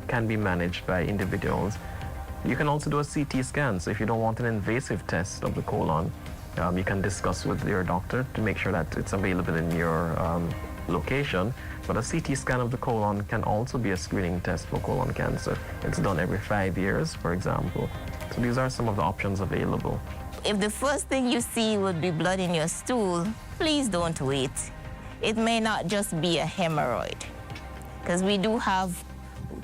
can be managed by individuals. You can also do a CT scan, so if you don't want an invasive test of the colon, you can discuss with your doctor to make sure that it's available in your location. But a CT scan of the colon can also be a screening test for colon cancer. It's done every 5 years, for example. So these are some of the options available. If the first thing you see would be blood in your stool, please don't wait. It may not just be a hemorrhoid, because we do have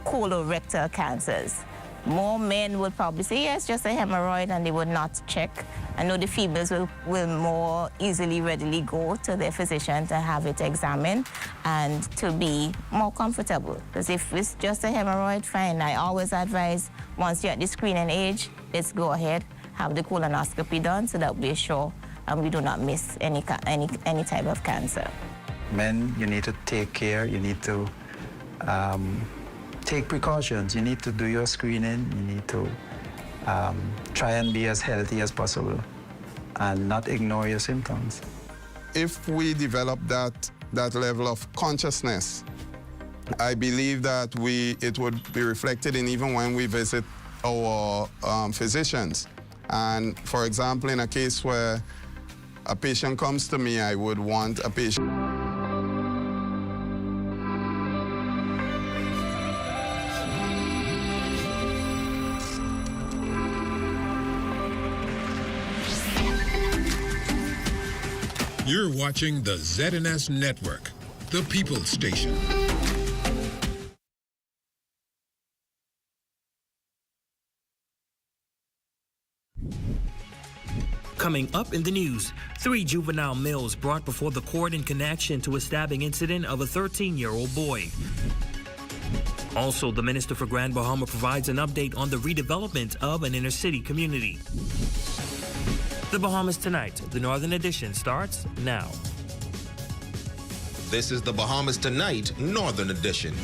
colorectal cancers. More men would probably say, yes, just a hemorrhoid, and they would not check. I know the females will more easily, readily go to their physician to have it examined and to be more comfortable. Because if it's just a hemorrhoid, fine. I always advise, once you're at the screening age, let's go ahead, have the colonoscopy done so that we're sure and we do not miss any type of cancer. Men, you need to take care, you need to take precautions. You need to do your screening, you need to try and be as healthy as possible and not ignore your symptoms. If we develop that level of consciousness, I believe that it would be reflected in even when we visit our physicians. And for example, in a case where a patient comes to me, I would want a patient. You're watching the ZNS Network, the People's Station. Coming up in the news, 3 juvenile males brought before the court in connection to a stabbing incident of a 13-year-old boy. Also, the Minister for Grand Bahama provides an update on the redevelopment of an inner-city community. The Bahamas Tonight, the Northern Edition, starts now. This is the Bahamas Tonight, Northern Edition.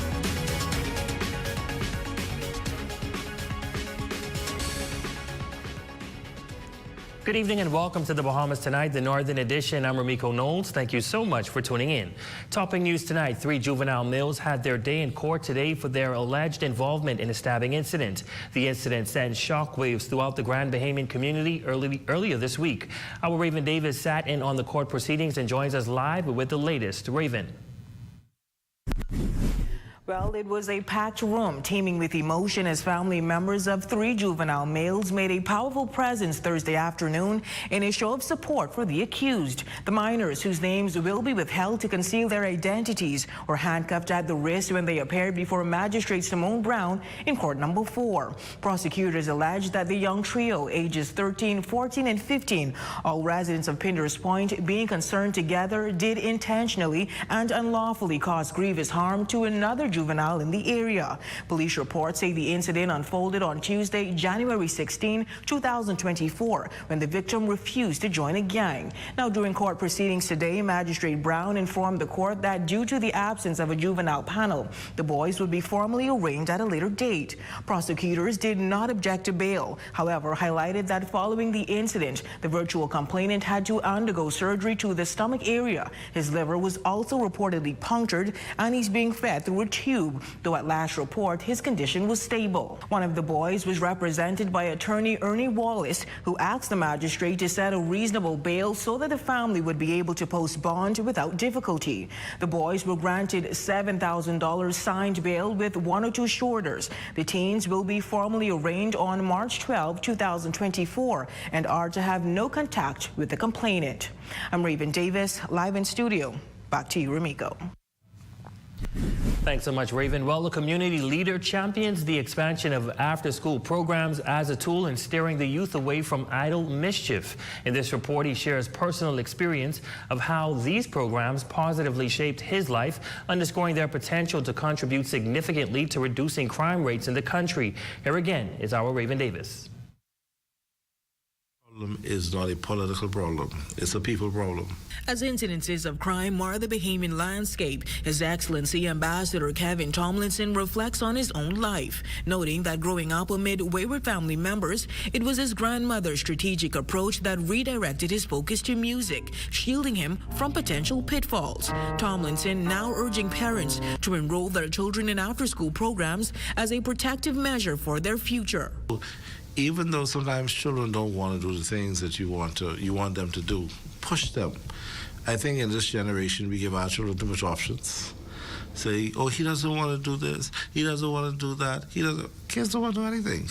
Good evening and welcome to the Bahamas Tonight, the Northern Edition. I'm Ramiko Knowles. Thank you so much for tuning in. Topping news tonight, 3 juvenile males had their day in court today for their alleged involvement in a stabbing incident. The incident sent shockwaves throughout the Grand Bahamian community earlier this week. Our Raven Davis sat in on the court proceedings and joins us live with the latest. Raven. Well, it was a packed room teeming with emotion as family members of 3 juvenile males made a powerful presence Thursday afternoon in a show of support for the accused. The minors, whose names will be withheld to conceal their identities, were handcuffed at the wrist when they appeared before Magistrate Simone Brown in court number 4. Prosecutors alleged that the young trio, ages 13, 14, and 15, all residents of Pinder's Point, being concerned together, did intentionally and unlawfully cause grievous harm to another juvenile in the area. Police reports say the incident unfolded on Tuesday, January 16, 2024, when the victim refused to join a gang. Now, during court proceedings today, Magistrate Brown informed the court that due to the absence of a juvenile panel, the boys would be formally arraigned at a later date. Prosecutors did not object to bail, however, highlighted that following the incident, the virtual complainant had to undergo surgery to the stomach area. His liver was also reportedly punctured, and he's being fed through a tube, though at last report his condition was stable. One of the boys was represented by attorney Ernie Wallace, who asked the magistrate to set a reasonable bail so that the family would be able to post bond without difficulty. The boys were granted $7,000 signed bail with 1 or 2 shorters. The teens will be formally arraigned on March 12, 2024, and are to have no contact with the complainant. I'm Raven Davis, live in studio. Back to you, Ramiko. Thanks so much, Raven. Well, the community leader champions the expansion of after-school programs as a tool in steering the youth away from idle mischief. In this report, he shares personal experience of how these programs positively shaped his life, underscoring their potential to contribute significantly to reducing crime rates in the country. Here again is our Raven Davis. Is not a political problem. It's a people problem. As incidences of crime mar the Bahamian landscape, His Excellency Ambassador Kevin Tomlinson reflects on his own life, noting that growing up amid wayward family members, it was his grandmother's strategic approach that redirected his focus to music, shielding him from potential pitfalls. Tomlinson now urging parents to enroll their children in after-school programs as a protective measure for their future. Even though sometimes children don't want to do the things that you want them to do, push them. I think in this generation we give our children too much options. Say, oh, he doesn't want to do this, he doesn't want to do that, kids don't want to do anything.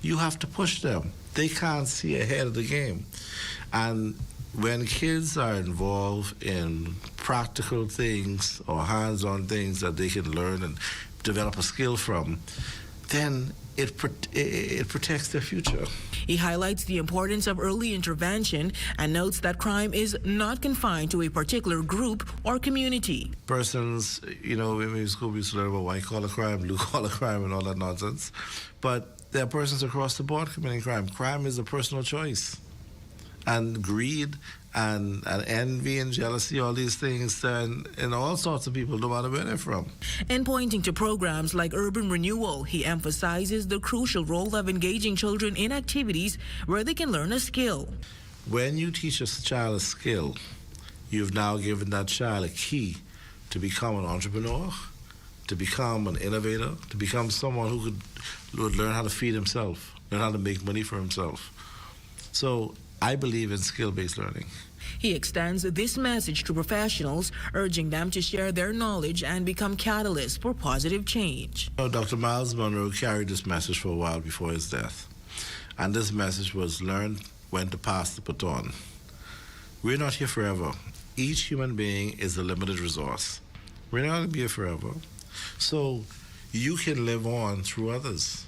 You have to push them. They can't see ahead of the game. And when kids are involved in practical things or hands-on things that they can learn and develop a skill from, then it protects their future. He highlights the importance of early intervention and notes that crime is not confined to a particular group or community. Persons, in school we used to learn about white-collar crime, blue-collar crime, and all that nonsense. But there are persons across the board committing crime. Crime is a personal choice. And greed and envy and jealousy, all these things, and all sorts of people, no matter where they're from. And pointing to programs like Urban Renewal, he emphasizes the crucial role of engaging children in activities where they can learn a skill. When you teach a child a skill, you've now given that child a key to become an entrepreneur, to become an innovator, to become someone who would learn how to feed himself, learn how to make money for himself. So I believe in skill-based learning. He extends this message to professionals, urging them to share their knowledge and become catalysts for positive change. Dr. Miles Monroe carried this message for a while before his death. And this message was learn when to pass the baton. We're not here forever. Each human being is a limited resource. We're not going to be here forever. So you can live on through others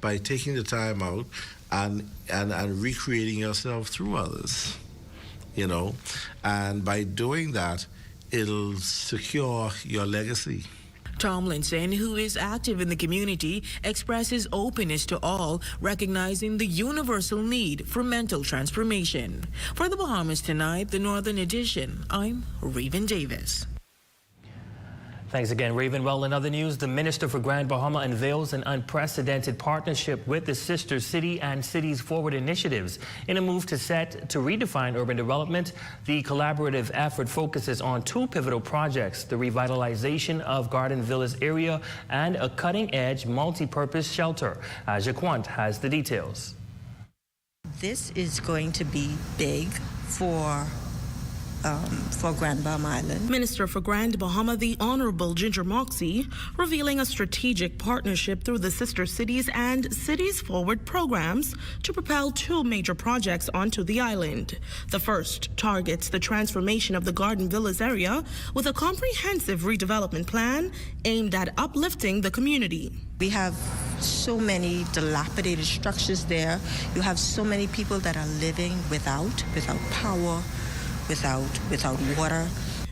by taking the time out and recreating yourself through others, and by doing that, it'll secure your legacy. Tomlinson, who is active in the community, expresses openness to all, recognizing the universal need for mental transformation. For the Bahamas Tonight, the Northern Edition, I'm Raven Davis. Thanks again, Raven. Well, in other news, the Minister for Grand Bahama unveils an unprecedented partnership with the Sister City and Cities Forward initiatives. In a move to redefine urban development, the collaborative effort focuses on two pivotal projects: the revitalization of Garden Villas area and a cutting-edge multi-purpose shelter. Jaquant has the details. This is going to be big for Grand Bahama Island. Minister for Grand Bahama, the Honorable Ginger Moxie, revealing a strategic partnership through the Sister Cities and Cities Forward programs to propel two major projects onto the island. The first targets the transformation of the Garden Villas area with a comprehensive redevelopment plan aimed at uplifting the community. We have so many dilapidated structures there. You have so many people that are living without power, without water.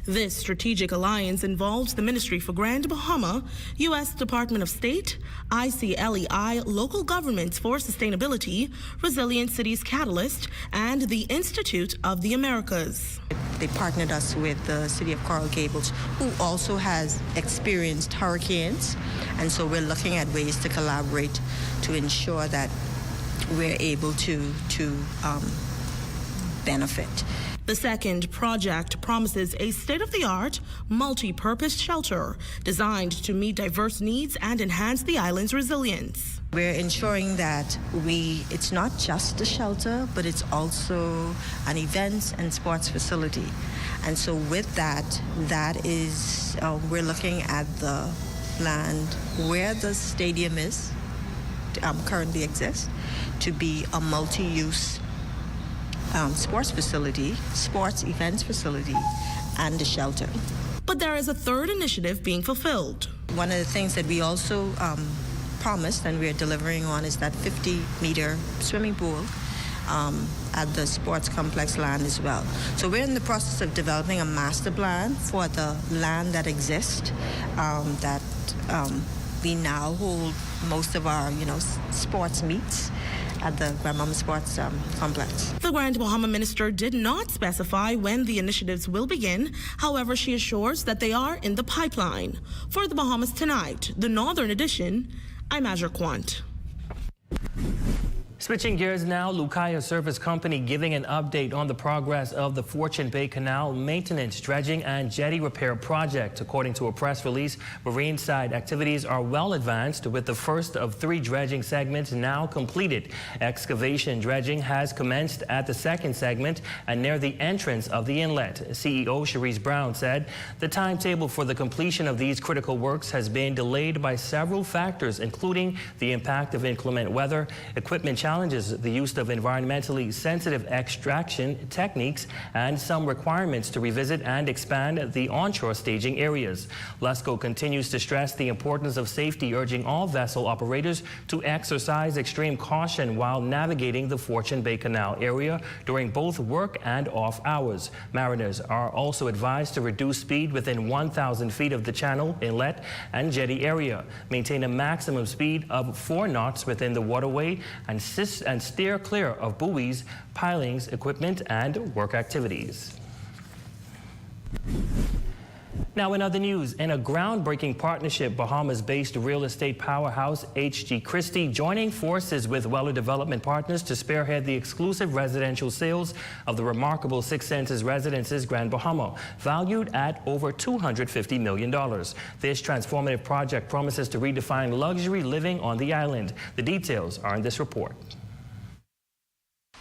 This strategic alliance involves the Ministry for Grand Bahama, U.S. Department of State, ICLEI, Local Governments for Sustainability, Resilient Cities Catalyst, and the Institute of the Americas. They partnered us with the City of Coral Gables, who also has experienced hurricanes, and so we're looking at ways to collaborate to ensure that we're able to benefit. The second project promises a state-of-the-art, multi-purpose shelter designed to meet diverse needs and enhance the island's resilience. We're ensuring that it's not just a shelter, but it's also an events and sports facility. And so with that is, we're looking at the land where the stadium is, currently exists, to be a multi-use sports facility, sports events facility, and a shelter. But there is a third initiative being fulfilled. One of the things that we also promised and we are delivering on is that 50-meter swimming pool at the sports complex land as well. So we're in the process of developing a master plan for the land that exists, we now hold most of our, sports meets. at the Grand Bahama Sports Complex. The Grand Bahama minister did not specify when the initiatives will begin. However, she assures that they are in the pipeline. For the Bahamas Tonight, the Northern Edition, I'm Azure Quant. Switching gears now, Lucaya Service Company giving an update on the progress of the Fortune Bay Canal maintenance, dredging, and jetty repair project. According to a press release, marine side activities are well advanced, with the first of 3 dredging segments now completed. Excavation dredging has commenced at the second segment and near the entrance of the inlet. CEO Cherise Brown said the timetable for the completion of these critical works has been delayed by several factors, including the impact of inclement weather, equipment challenges, the use of environmentally sensitive extraction techniques, and some requirements to revisit and expand the onshore staging areas. LESCO continues to stress the importance of safety, urging all vessel operators to exercise extreme caution while navigating the Fortune Bay Canal area during both work and off hours. Mariners are also advised to reduce speed within 1,000 feet of the channel, inlet, and jetty area, maintain a maximum speed of 4 knots within the waterway, and steer clear of buoys, pilings, equipment, and work activities. Now, in other news, in a groundbreaking partnership, Bahamas-based real estate powerhouse H.G. Christie joining forces with Weller Development Partners to spearhead the exclusive residential sales of the remarkable Six Senses Residences Grand Bahama, valued at over $250 million. This transformative project promises to redefine luxury living on the island. The details are in this report.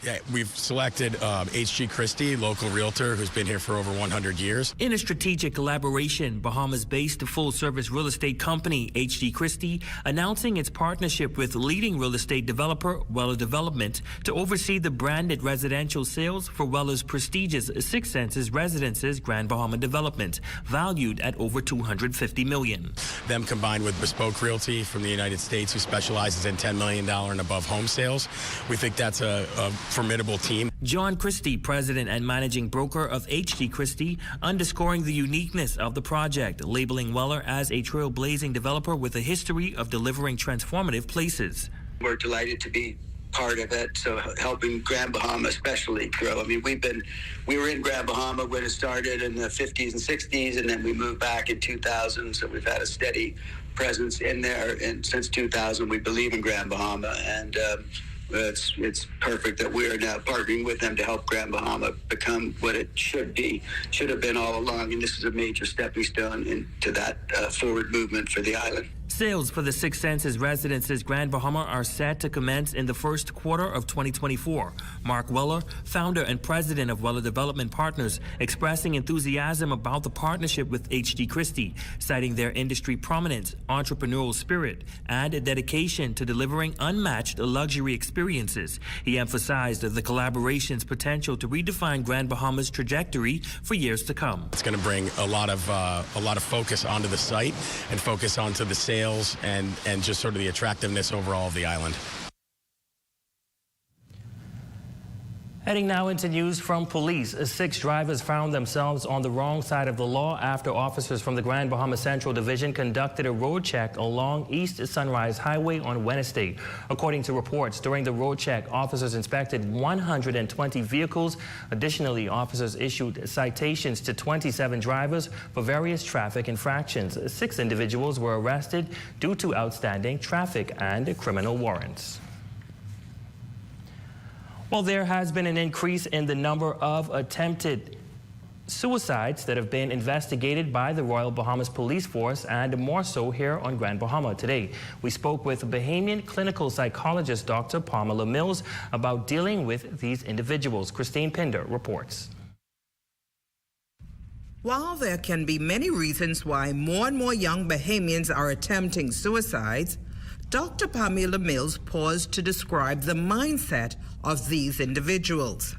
Yeah, we've selected H.G. Christie, local realtor who's been here for over 100 years. In a strategic collaboration, Bahamas-based full-service real estate company H.G. Christie announcing its partnership with leading real estate developer Weller Development to oversee the branded residential sales for Weller's prestigious Six Senses Residences Grand Bahama development, valued at over $250 million. Them combined with Bespoke Realty from the United States, who specializes in $10 million and above home sales. We think that's a formidable team. John Christie, president and managing broker of H.G. Christie, underscoring the uniqueness of the project, labeling Weller as a trailblazing developer with a history of delivering transformative places. We're delighted to be part of it, so helping Grand Bahama especially grow. I mean, we were in Grand Bahama when it started in the 50s and 60s, and then we moved back in 2000, so we've had a steady presence in there, and since 2000 we believe in Grand Bahama, and it's perfect that we're now partnering with them to help Grand Bahama become what it should have been all along, and this is a major stepping stone into that forward movement for the island. Sales for the Six Senses Residences Grand Bahama are set to commence in the first quarter of 2024. Mark Weller, founder and president of Weller Development Partners, expressing enthusiasm about the partnership with H.G. Christie, citing their industry prominence, entrepreneurial spirit, and a dedication to delivering unmatched luxury experiences. He emphasized the collaboration's potential to redefine Grand Bahama's trajectory for years to come. It's going to bring a lot of focus onto the site and focus onto the sales and just sort of the attractiveness overall of the island. Heading now into news from police. 6 drivers found themselves on the wrong side of the law after officers from the Grand Bahama Central Division conducted a road check along East Sunrise Highway on Wednesday. According to reports, during the road check, officers inspected 120 vehicles. Additionally, officers issued citations to 27 drivers for various traffic infractions. 6 individuals were arrested due to outstanding traffic and criminal warrants. Well, there has been an increase in the number of attempted suicides that have been investigated by the Royal Bahamas Police Force, and more so here on Grand Bahama. Today, we spoke with Bahamian clinical psychologist Dr. Pamela Mills about dealing with these individuals. Christine Pinder reports. While there can be many reasons why more and more young Bahamians are attempting suicides, Dr. Pamela Mills paused to describe the mindset of these individuals.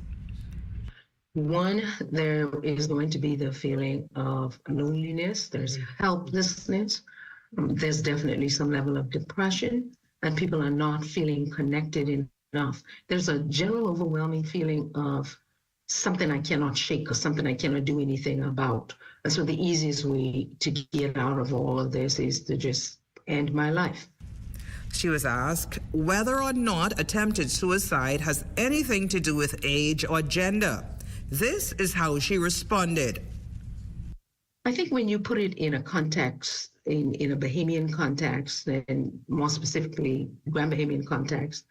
One, there is going to be the feeling of loneliness, there's helplessness, there's definitely some level of depression, and people are not feeling connected enough. There's a general overwhelming feeling of something I cannot shake or something I cannot do anything about. And so the easiest way to get out of all of this is to just end my life. She was asked whether or not attempted suicide has anything to do with age or gender. This is how she responded. I think when you put it in a context, in a Bahamian context, and more specifically, Grand Bahamian context,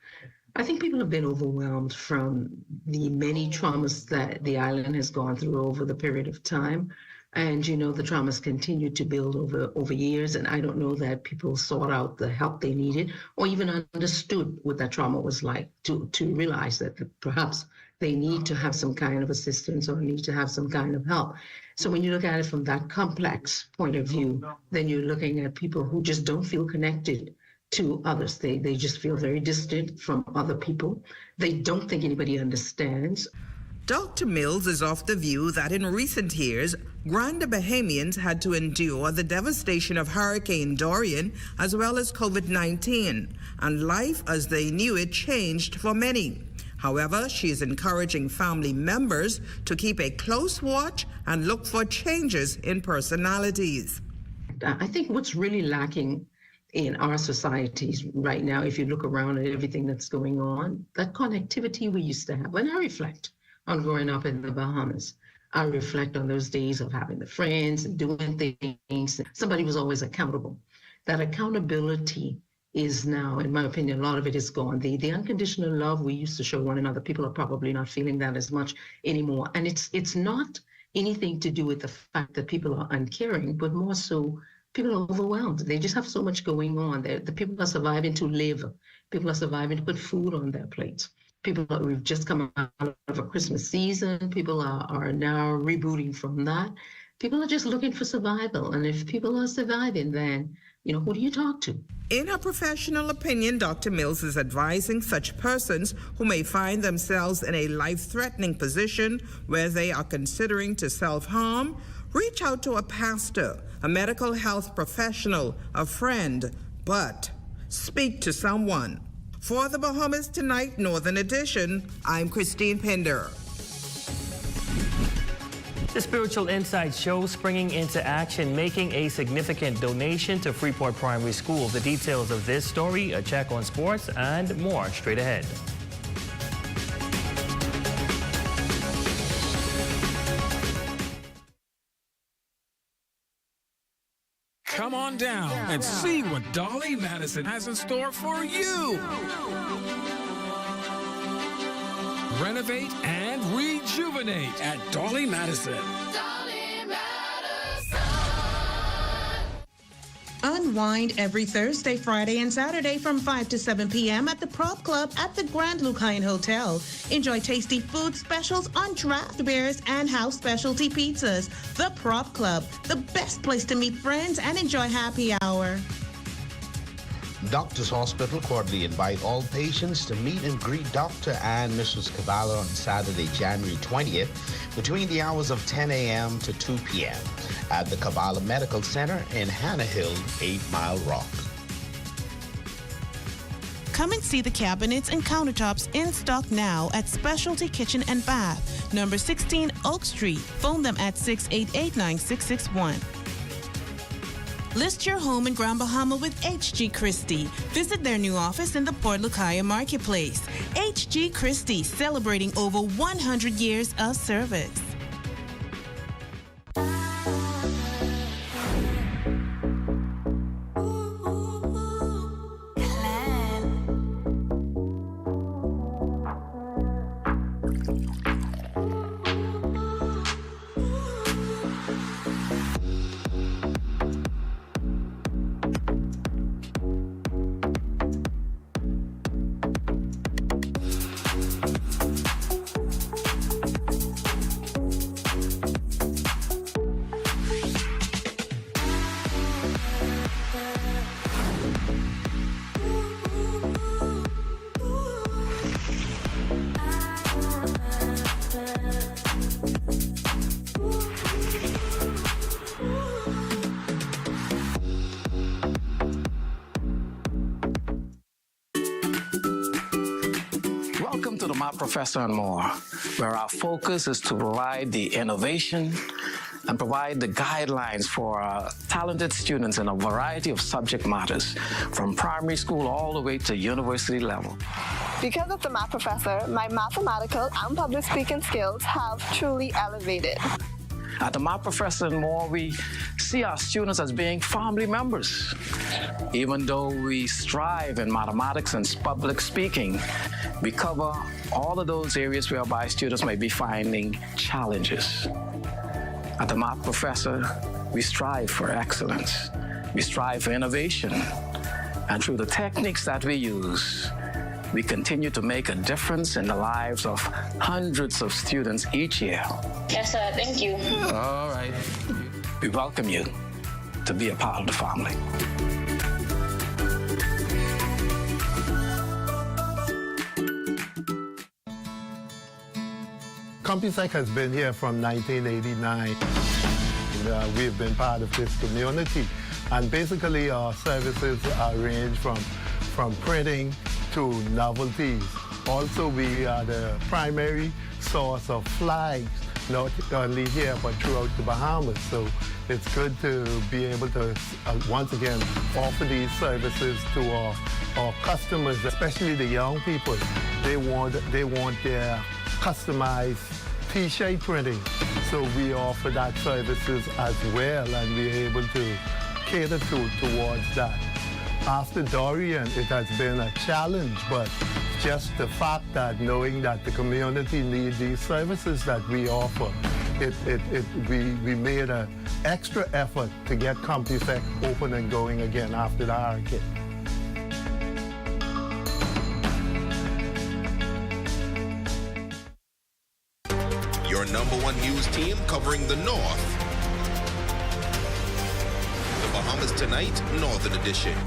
I think people have been overwhelmed from the many traumas that the island has gone through over the period of time. And, the traumas continue to build over years. And I don't know that people sought out the help they needed or even understood what that trauma was like to realize that perhaps they need to have some kind of assistance or need to have some kind of help. So when you look at it from that complex point of view, then you're looking at people who just don't feel connected to others. They just feel very distant from other people. They don't think anybody understands. Dr. Mills is of the view that in recent years, Grand Bahamians had to endure the devastation of Hurricane Dorian as well as COVID-19, and life as they knew it changed for many. However, she is encouraging family members to keep a close watch and look for changes in personalities. I think what's really lacking in our societies right now, if you look around at everything that's going on, that connectivity we used to have. When I reflect on growing up in the Bahamas, I reflect on those days of having the friends and doing things. Somebody was always accountable. That accountability is now, in my opinion, a lot of it is gone. The unconditional love we used to show one another, people are probably not feeling that as much anymore. And it's not anything to do with the fact that people are uncaring, but more so people are overwhelmed. They just have so much going on. The people are surviving to live. People are surviving to put food on their plates. We've just come out of a Christmas season. People are now rebooting from that. People are just looking for survival. And if people are surviving, then, who do you talk to? In her professional opinion, Dr. Mills is advising such persons who may find themselves in a life-threatening position where they are considering to self-harm, reach out to a pastor, a medical health professional, a friend, but speak to someone. For the Bahamas Tonight Northern Edition, I'm Christine Pender. The Spiritual Insight Show springing into action, making a significant donation to Freeport Primary School. The details of this story, a check on sports, and more straight ahead. Come on down and see what Dolly Madison has in store for you. Renovate and rejuvenate at Dolly Madison. Unwind every Thursday, Friday, and Saturday from 5 to 7 p.m. at the Prop Club at the Grand Lucayan Hotel. Enjoy tasty food specials on draft beers and house specialty pizzas. The Prop Club, the best place to meet friends and enjoy happy hour. Doctors Hospital cordially invite all patients to meet and greet Dr. and Mrs. Cavallo on Saturday, January 20th, between the hours of 10 a.m. to 2 p.m. at the Cavallo Medical Center in Hannah Hill, 8 Mile Rock. Come and see the cabinets and countertops in stock now at Specialty Kitchen and Bath, number 16 Oak Street. Phone them at 688-9661. List your home in Grand Bahama with H.G. Christie. Visit their new office in the Port Lucayan Marketplace. H.G. Christie, celebrating over 100 years of service. Welcome to the My Professor and More, where our focus is to provide the innovation, and provide the guidelines for talented students in a variety of subject matters, from primary school all the way to university level. Because of the math professor, my mathematical and public speaking skills have truly elevated. At the Math Professor and more, we see our students as being family members. Even though we strive in mathematics and public speaking, we cover all of those areas whereby students may be finding challenges. At the Math Professor, we strive for excellence. We strive for innovation. And through the techniques that we use, we continue to make a difference in the lives of hundreds of students each year. Yes, sir. Thank you. All right. We welcome you to be a part of the family. CompuSec has been here from 1989. We've been part of this community. And basically our services range from printing to novelties. Also, we are the primary source of flags, not only here, but throughout the Bahamas. So it's good to be able to, once again, offer these services to our customers, especially the young people. They want their customized T-shirt printing. So we offer that services as well, and we're able to cater towards that. After Dorian, it has been a challenge, but just the fact that knowing that the community needs these services that we offer, we made an extra effort to get CompuSec open and going again after the hurricane. Your #1 news team covering the North. The Bahamas Tonight, Northern Edition.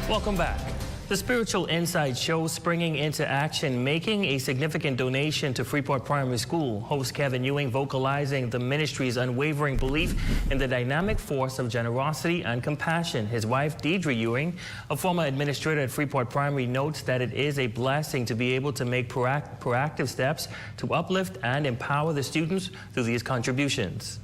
Welcome back. The Spiritual Insight Show springing into action, making a significant donation to Freeport Primary School. Host Kevin Ewing vocalizing the ministry's unwavering belief in the dynamic force of generosity and compassion. His wife, Deidre Ewing, a former administrator at Freeport Primary, notes that it is a blessing to be able to make proactive steps to uplift and empower the students through these contributions.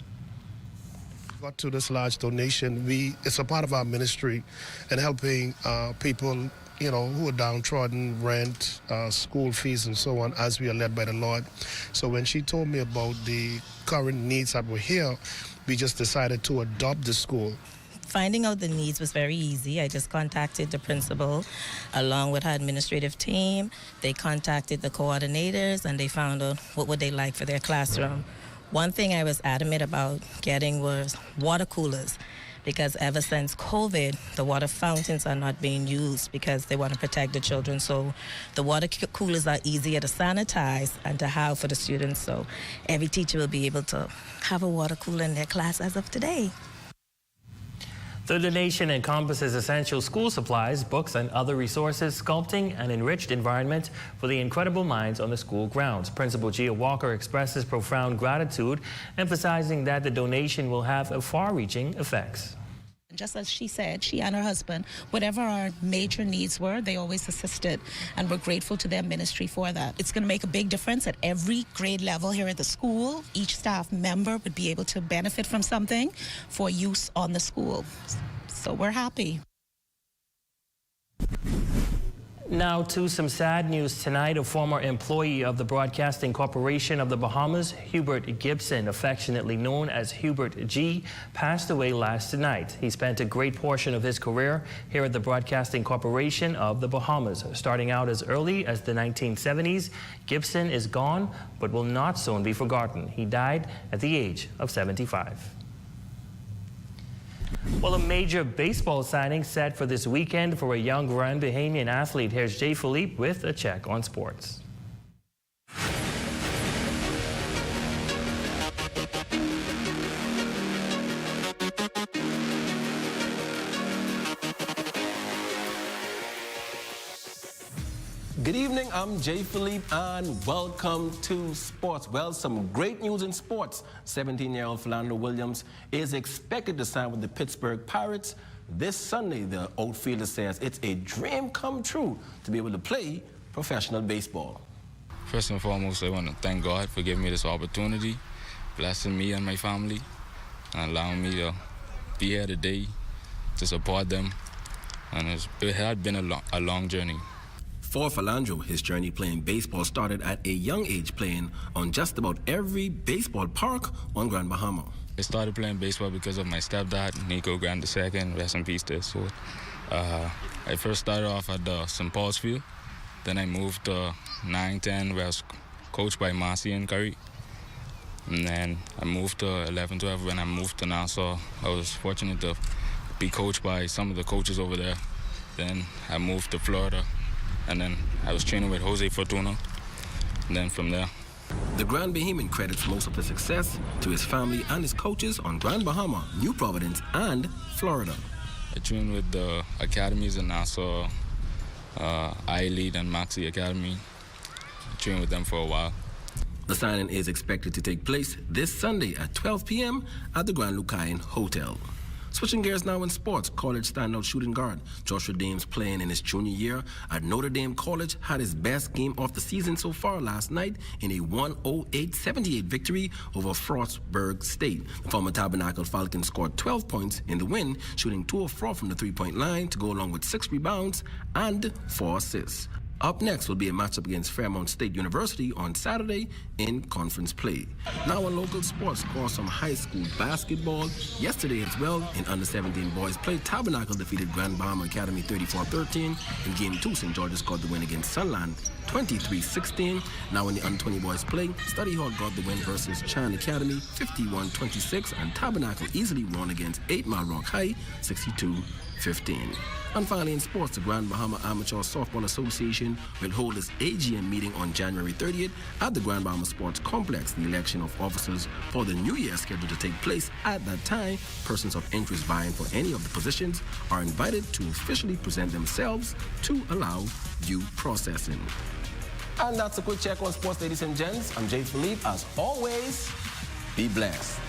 Got to this large donation. It's a part of our ministry and helping people, who are downtrodden, rent, school fees, and so on, as we are led by the Lord. So when she told me about the current needs that were here, we just decided to adopt the school. Finding out the needs was very easy. I just contacted the principal along with her administrative team. They contacted the coordinators and they found out what would they like for their classroom. One thing I was adamant about getting was water coolers, because ever since COVID, the water fountains are not being used because they want to protect the children. So the water coolers are easier to sanitize and to have for the students. So every teacher will be able to have a water cooler in their class as of today. The donation encompasses essential school supplies, books, and other resources, sculpting an enriched environment for the incredible minds on the school grounds. Principal Gia Walker expresses profound gratitude, emphasizing that the donation will have far-reaching effects. Just as she said, she and her husband, whatever our major needs were, they always assisted, and we're grateful to their ministry for that. It's going to make a big difference at every grade level here at the school. Each staff member would be able to benefit from something for use on the school. So we're happy. Now to some sad news tonight. A former employee of the Broadcasting Corporation of the Bahamas, Hubert Gibson, affectionately known as Hubert G, passed away last night. He spent a great portion of his career here at the Broadcasting Corporation of the Bahamas. Starting out as early as the 1970s, Gibson is gone but will not soon be forgotten. He died at the age of 75. Well, a major baseball signing set for this weekend for a young Grand Bahamian athlete. Here's Jay Philippe with a check on sports. Good evening, I'm Jay Philippe and welcome to sports. Well, some great news in sports. 17-year-old Philando Williams is expected to sign with the Pittsburgh Pirates this Sunday. The outfielder says it's a dream come true to be able to play professional baseball. First and foremost, I want to thank God for giving me this opportunity, blessing me and my family, and allowing me to be here today to support them. And it had been a long journey. For Philandro, his journey playing baseball started at a young age, playing on just about every baseball park on Grand Bahama. I started playing baseball because of my stepdad, Nico Grant II, rest in peace there. So I first started off at the St. Paul's Field. Then I moved to 9-10, where I was coached by Marcy and Curry. And then I moved to 11-12. When I moved to Nassau, I was fortunate to be coached by some of the coaches over there. Then I moved to Florida, and then I was training with Jose Fortuna. And then from there. The Grand Bahamian credits most of the success to his family and his coaches on Grand Bahama, New Providence, and Florida. I trained with the academies in Nassau, I-Lead and Maxi Academy. I trained with them for a while. The signing is expected to take place this Sunday at 12 p.m. at the Grand Lucayan Hotel. Switching gears now in sports, college standout shooting guard Joshua Dames, playing in his junior year at Notre Dame College, had his best game of the season so far last night in a 108-78 victory over Frostburg State. The former Tabernacle Falcons scored 12 points in the win, shooting 2 of 4 from the three-point line to go along with 6 rebounds and 4 assists. Up next will be a matchup against Fairmont State University on Saturday in conference play. Now in local sports, across some high school basketball. Yesterday as well, in under-17 boys play, Tabernacle defeated Grand Bahama Academy 34-13. In Game 2, St. George's got the win against Sunland 23-16. Now in the under-20 boys play, Study Hall got the win versus Chan Academy 51-26, and Tabernacle easily won against 8 Mile Rock High 62-15. And finally in sports, the Grand Bahama Amateur Softball Association will hold its AGM meeting on January 30th at the Grand Bahama Sports Complex. The election of officers for the new year is scheduled to take place at that time. Persons of interest vying for any of the positions are invited to officially present themselves to allow due processing. And that's a quick check on sports, ladies and gents. I'm Jay Philippe. As always, be blessed.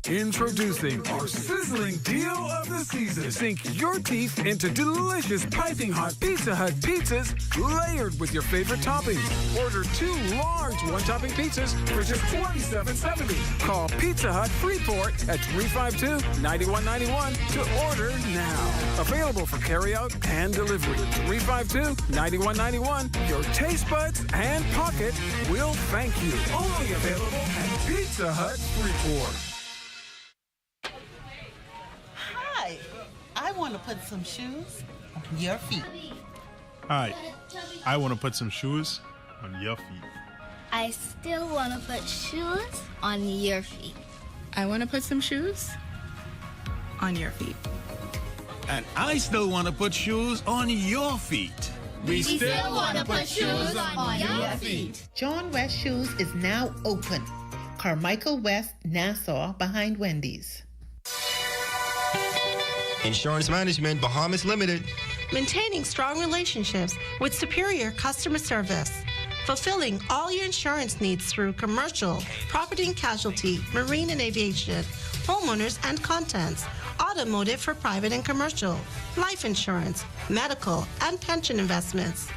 Introducing our sizzling deal of the season. Sink your teeth into delicious piping hot Pizza Hut pizzas layered with your favorite toppings. Order 2 large one-topping pizzas for just $27.70. Call Pizza Hut Freeport at 352-9191 to order now. Available for carryout and delivery. 352-9191. Your taste buds and pocket will thank you. Only available at Pizza Hut Freeport. I want to put some shoes on your feet. Hi, I want to put some shoes on your feet. I still want to put shoes on your feet. I want to put some shoes on your feet. And I still want to put shoes on your feet. We still want to put shoes on your feet. John West Shoes is now open. Carmichael West, Nassau, behind Wendy's. Insurance Management Bahamas Limited. Maintaining strong relationships with superior customer service. Fulfilling all your insurance needs through commercial, property and casualty, marine and aviation, homeowners and contents, automotive for private and commercial, life insurance, medical, and pension investments.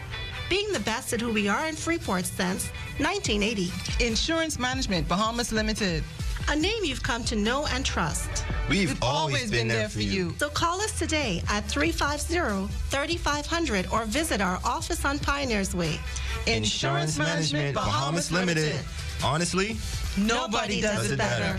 Being the best at who we are in Freeport since 1980. Insurance Management Bahamas Limited. A name you've come to know and trust. We've always been there for you. So call us today at 350-3500 or visit our office on Pioneers Way. Insurance Management Bahamas Limited. Honestly, nobody does it better.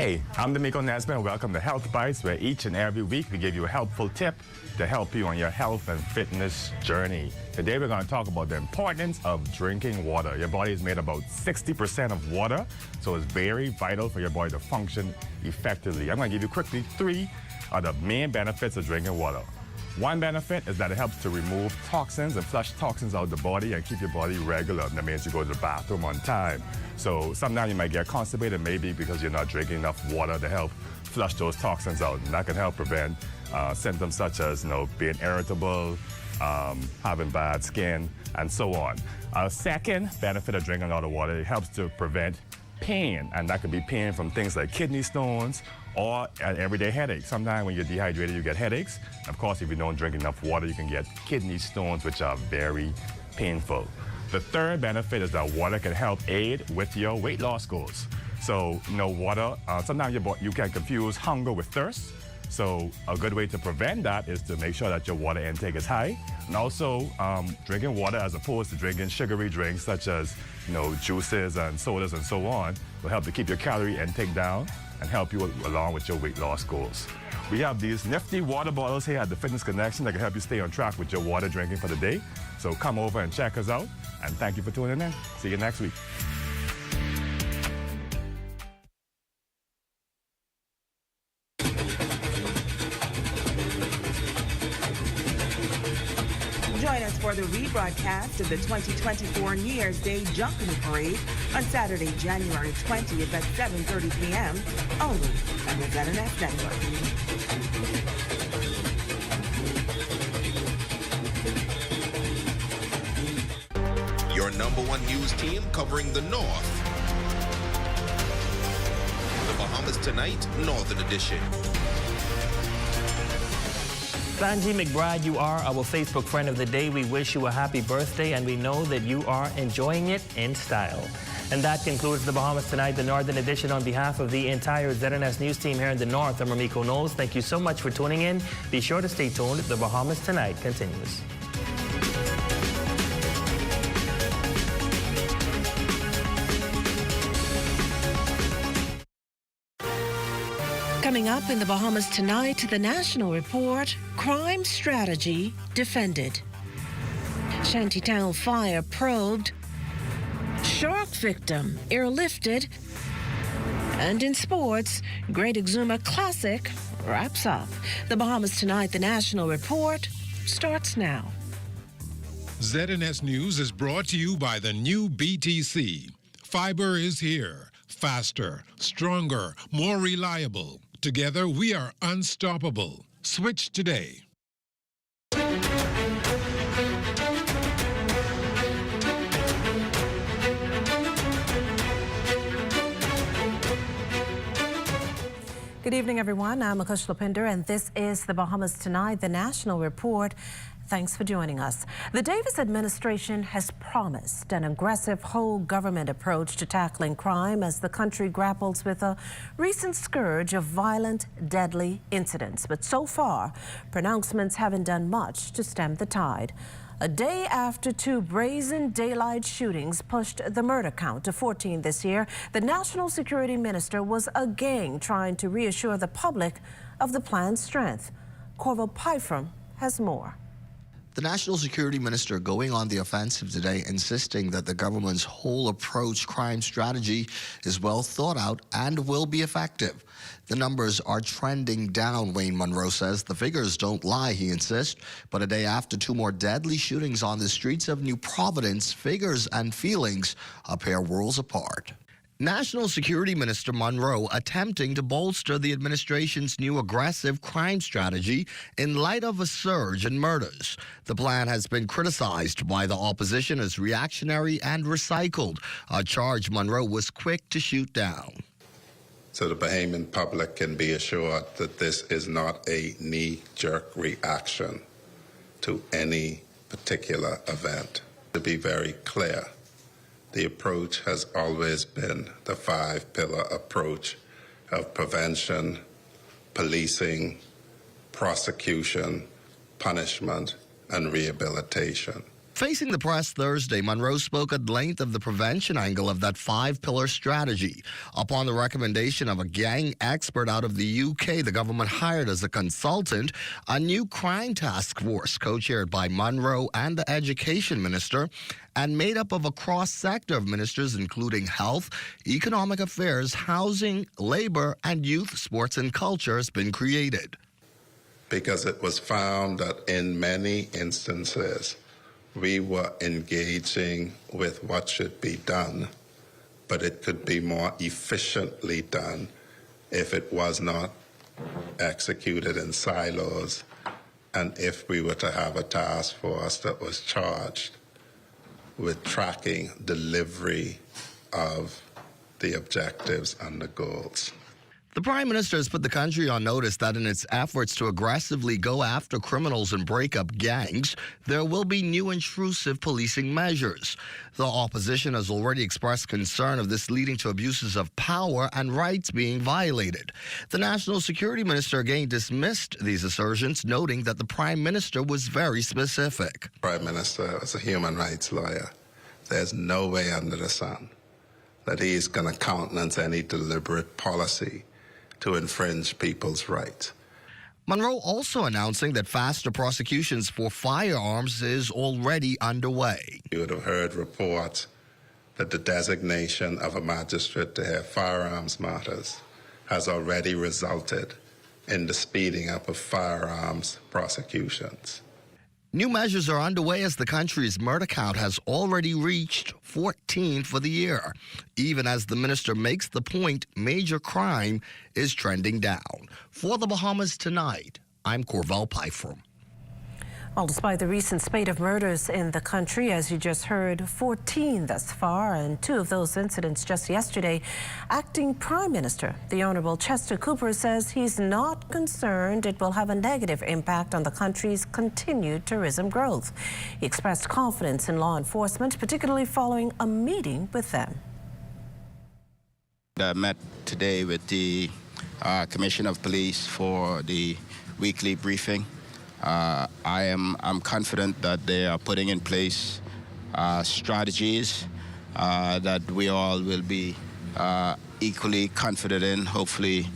Hey, I'm D'Amico Nesbitt, and welcome to Health Bites, where each and every week we give you a helpful tip to help you on your health and fitness journey. Today we're going to talk about the importance of drinking water. Your body is made about 60% of water, so it's very vital for your body to function effectively. I'm going to give you quickly 3 of the main benefits of drinking water. One benefit is that it helps to remove toxins and flush toxins out of the body and keep your body regular. That means you go to the bathroom on time. So sometimes you might get constipated, maybe because you're not drinking enough water to help flush those toxins out. And that can help prevent symptoms such as being irritable, having bad skin, and so on. A second benefit of drinking a lot of water, it helps to prevent pain, and that could be pain from things like kidney stones or an everyday headache. Sometimes when you're dehydrated, you get headaches. Of course, if you don't drink enough water, you can get kidney stones, which are very painful. The third benefit is that water can help aid with your weight loss goals. So, water, sometimes you can confuse hunger with thirst. So a good way to prevent that is to make sure that your water intake is high. And also drinking water as opposed to drinking sugary drinks such as juices and sodas and so on will help to keep your calorie intake down and help you along with your weight loss goals. We have these nifty water bottles here at the Fitness Connection that can help you stay on track with your water drinking for the day. So come over and check us out, and thank you for tuning in. See you next week. Join us for the rebroadcast of the 2024 New Year's Day Junkanoo Parade on Saturday, January 20th at 7:30 p.m. only on the ZNS Network. Your #1 news team covering the North. The Bahamas Tonight, Northern Edition. Banji McBride, you are our Facebook friend of the day. We wish you a happy birthday, and we know that you are enjoying it in style. And that concludes the Bahamas Tonight, the Northern Edition. On behalf of the entire ZNS News team here in the North, I'm Ramiko Knowles. Thank you so much for tuning in. Be sure to stay tuned. The Bahamas Tonight continues. Coming up in the Bahamas Tonight, the National Report, Crime Strategy Defended. Shantytown fire probed. Shark victim airlifted. And in sports, Great Exuma Classic wraps up. The Bahamas Tonight, the National Report, starts now. ZNS News is brought to you by the new BTC. Fiber is here. Faster, stronger, more reliable. Together, we are unstoppable. Switch today. Good evening, everyone. I'm Akush Lopinder, and this is the Bahamas Tonight, the National Report. Thanks for joining us. The Davis administration has promised an aggressive whole-government approach to tackling crime as the country grapples with a recent scourge of violent, deadly incidents. But so far, pronouncements haven't done much to stem the tide. A day after 2 brazen daylight shootings pushed the murder count to 14 this year, the National Security Minister was again trying to reassure the public of the plan's strength. Corval Pyfrom has more. The National Security Minister going on the offensive today, insisting that the government's whole approach crime strategy is well thought out and will be effective. The numbers are trending down, Wayne Monroe says. The figures don't lie, he insists. But a day after 2 more deadly shootings on the streets of New Providence, figures and feelings appear worlds apart. National Security Minister Monroe attempting to bolster the administration's new aggressive crime strategy in light of a surge in murders. The plan has been criticized by the opposition as reactionary and recycled, a charge Monroe was quick to shoot down. So the Bahamian public can be assured that this is not a knee-jerk reaction to any particular event. To be very clear, the approach has always been the 5-pillar approach of prevention, policing, prosecution, punishment, and rehabilitation. Facing the press Thursday, Monroe spoke at length of the prevention angle of that 5-pillar strategy. Upon the recommendation of a gang expert out of the UK, the government hired as a consultant a new crime task force co-chaired by Monroe and the Education Minister and made up of a cross-sector of ministers including health, economic affairs, housing, labor, and youth, sports and culture has been created. Because it was found that in many instances, we were engaging with what should be done, but it could be more efficiently done if it was not executed in silos and if we were to have a task force that was charged with tracking delivery of the objectives and the goals. The Prime Minister has put the country on notice that in its efforts to aggressively go after criminals and break up gangs, there will be new intrusive policing measures. The opposition has already expressed concern of this leading to abuses of power and rights being violated. The National Security Minister again dismissed these assertions, noting that the Prime Minister was very specific. Prime Minister is a human rights lawyer. There's no way under the sun that he's going to countenance any deliberate policy to infringe people's rights. Monroe also announcing that faster prosecutions for firearms is already underway. You would have heard reports that the designation of a magistrate to hear firearms matters has already resulted in the speeding up of firearms prosecutions. New measures are underway as the country's murder count has already reached 14 for the year. Even as the minister makes the point, major crime is trending down. For the Bahamas Tonight, I'm Corval Pfeiffer. Well, despite the recent spate of murders in the country, as you just heard, 14 thus far, and 2 of those incidents just yesterday, Acting Prime Minister, the Honourable Chester Cooper, says he's not concerned it will have a negative impact on the country's continued tourism growth. He expressed confidence in law enforcement, particularly following a meeting with them. I met today with the Commissioner of Police for the weekly briefing. I'm confident that they are putting in place strategies that we all will be equally confident in, hopefully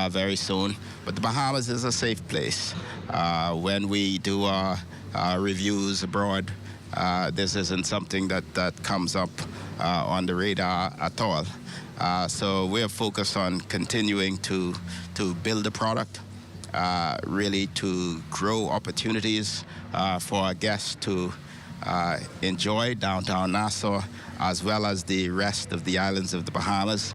very soon. But the Bahamas is a safe place. When we do our reviews abroad, this isn't something that comes up on the radar at all. So we're focused on continuing to build the product, really to grow opportunities for our guests to enjoy downtown Nassau as well as the rest of the islands of the Bahamas.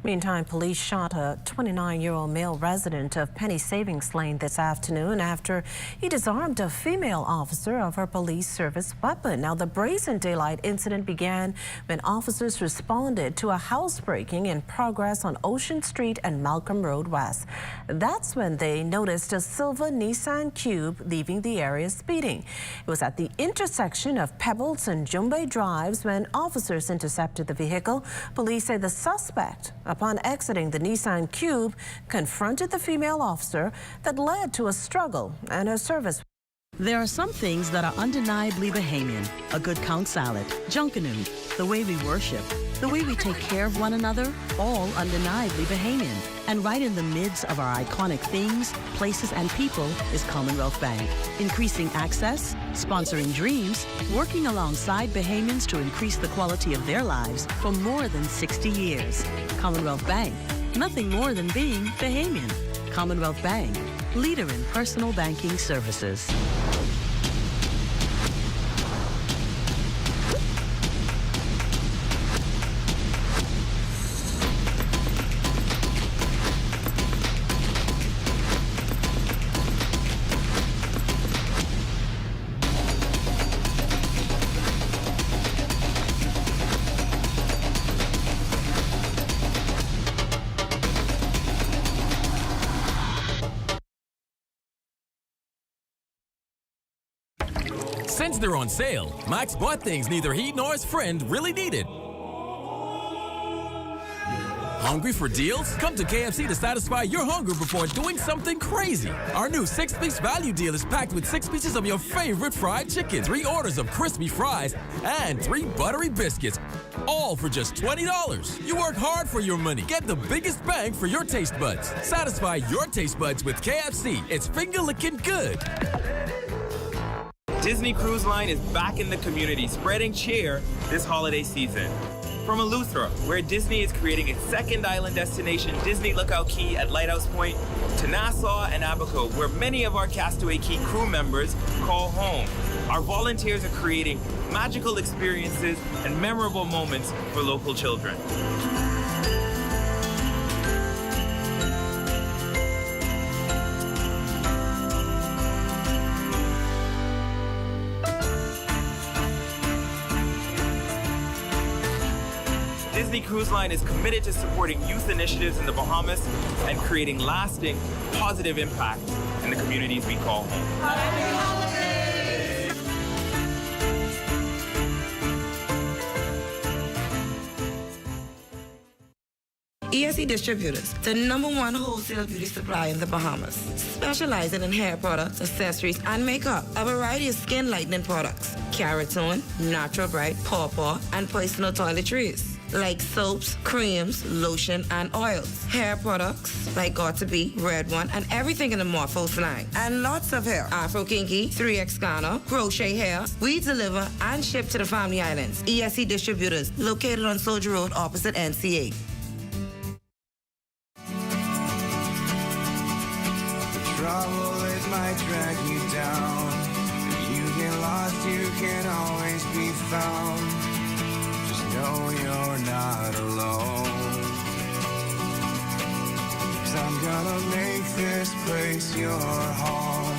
Meantime, police shot a 29-year-old male resident of Penny Savings Lane this afternoon after he disarmed a female officer of her police service weapon. Now, the brazen daylight incident began when officers responded to a housebreaking in progress on Ocean Street and Malcolm Road West. That's when they noticed a silver Nissan Cube leaving the area speeding. It was at the intersection of Pebbles and Jumbe Drives when officers intercepted the vehicle. Police say the suspect, upon exiting the Nissan Cube, confronted the female officer that led to a struggle and her service. There are some things that are undeniably Bahamian. A good count salad, Junkanoo, the way we worship, the way we take care of one another, all undeniably Bahamian. And right in the midst of our iconic things, places, and people is Commonwealth Bank. Increasing access, sponsoring dreams, working alongside Bahamians to increase the quality of their lives for more than 60 years. Commonwealth Bank, nothing more than being Bahamian. Commonwealth Bank, leader in personal banking services. Since they're on sale, Max bought things neither he nor his friend really needed. Hungry for deals? Come to KFC to satisfy your hunger before doing something crazy. Our new 6-piece value deal is packed with 6 pieces of your favorite fried chicken, 3 orders of crispy fries, and 3 buttery biscuits, all for just $20. You work hard for your money. Get the biggest bang for your taste buds. Satisfy your taste buds with KFC. It's finger-licking good. Disney Cruise Line is back in the community, spreading cheer this holiday season. From Eleuthera, where Disney is creating its second island destination, Disney Lookout Key at Lighthouse Point, to Nassau and Abaco, where many of our Castaway Key crew members call home. Our volunteers are creating magical experiences and memorable moments for local children. Disney Cruise Line is committed to supporting youth initiatives in the Bahamas and creating lasting, positive impact in the communities we call home. Happy holidays! ESE Distributors, the #1 wholesale beauty supplier in the Bahamas, specializing in hair products, accessories, and makeup. A variety of skin lightening products, Keratin, Natural Bright, Pawpaw, and personal toiletries, like soaps, creams, lotion, and oils. Hair products like Got2b, Red One, and everything in the Morphos line. And lots of hair. Afro Kinky, 3X Ghana, Crochet Hair. We deliver and ship to the Family Islands. ESE Distributors, located on Soldier Road opposite NCA. Always might drag you down. If you get lost, you can always be found. Just know you're not alone. 'Cause I'm gonna make this place your home.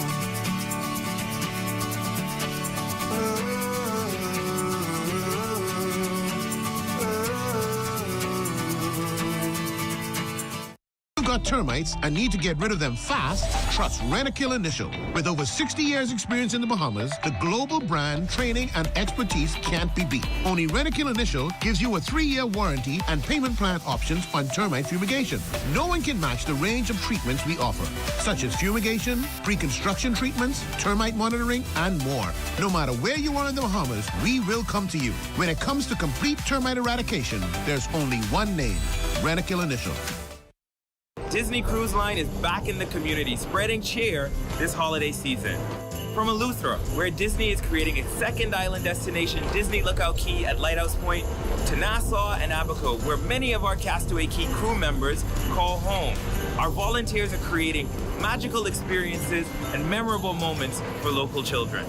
Got termites and need to get rid of them fast? Trust Rentokil Initial. With over 60 years experience in the Bahamas, the global brand, training, and expertise can't be beat. Only Rentokil Initial gives you a 3-year warranty and payment plan options on termite fumigation. No one can match the range of treatments we offer, such as fumigation, pre-construction treatments, termite monitoring, and more. No matter where you are in the Bahamas, we will come to you. When it comes to complete termite eradication, there's only one name, Rentokil Initial. Disney Cruise Line is back in the community, spreading cheer this holiday season. From Eleuthera, where Disney is creating its second island destination, Disney Lookout Key at Lighthouse Point, to Nassau and Abaco, where many of our Castaway Key crew members call home. Our volunteers are creating magical experiences and memorable moments for local children.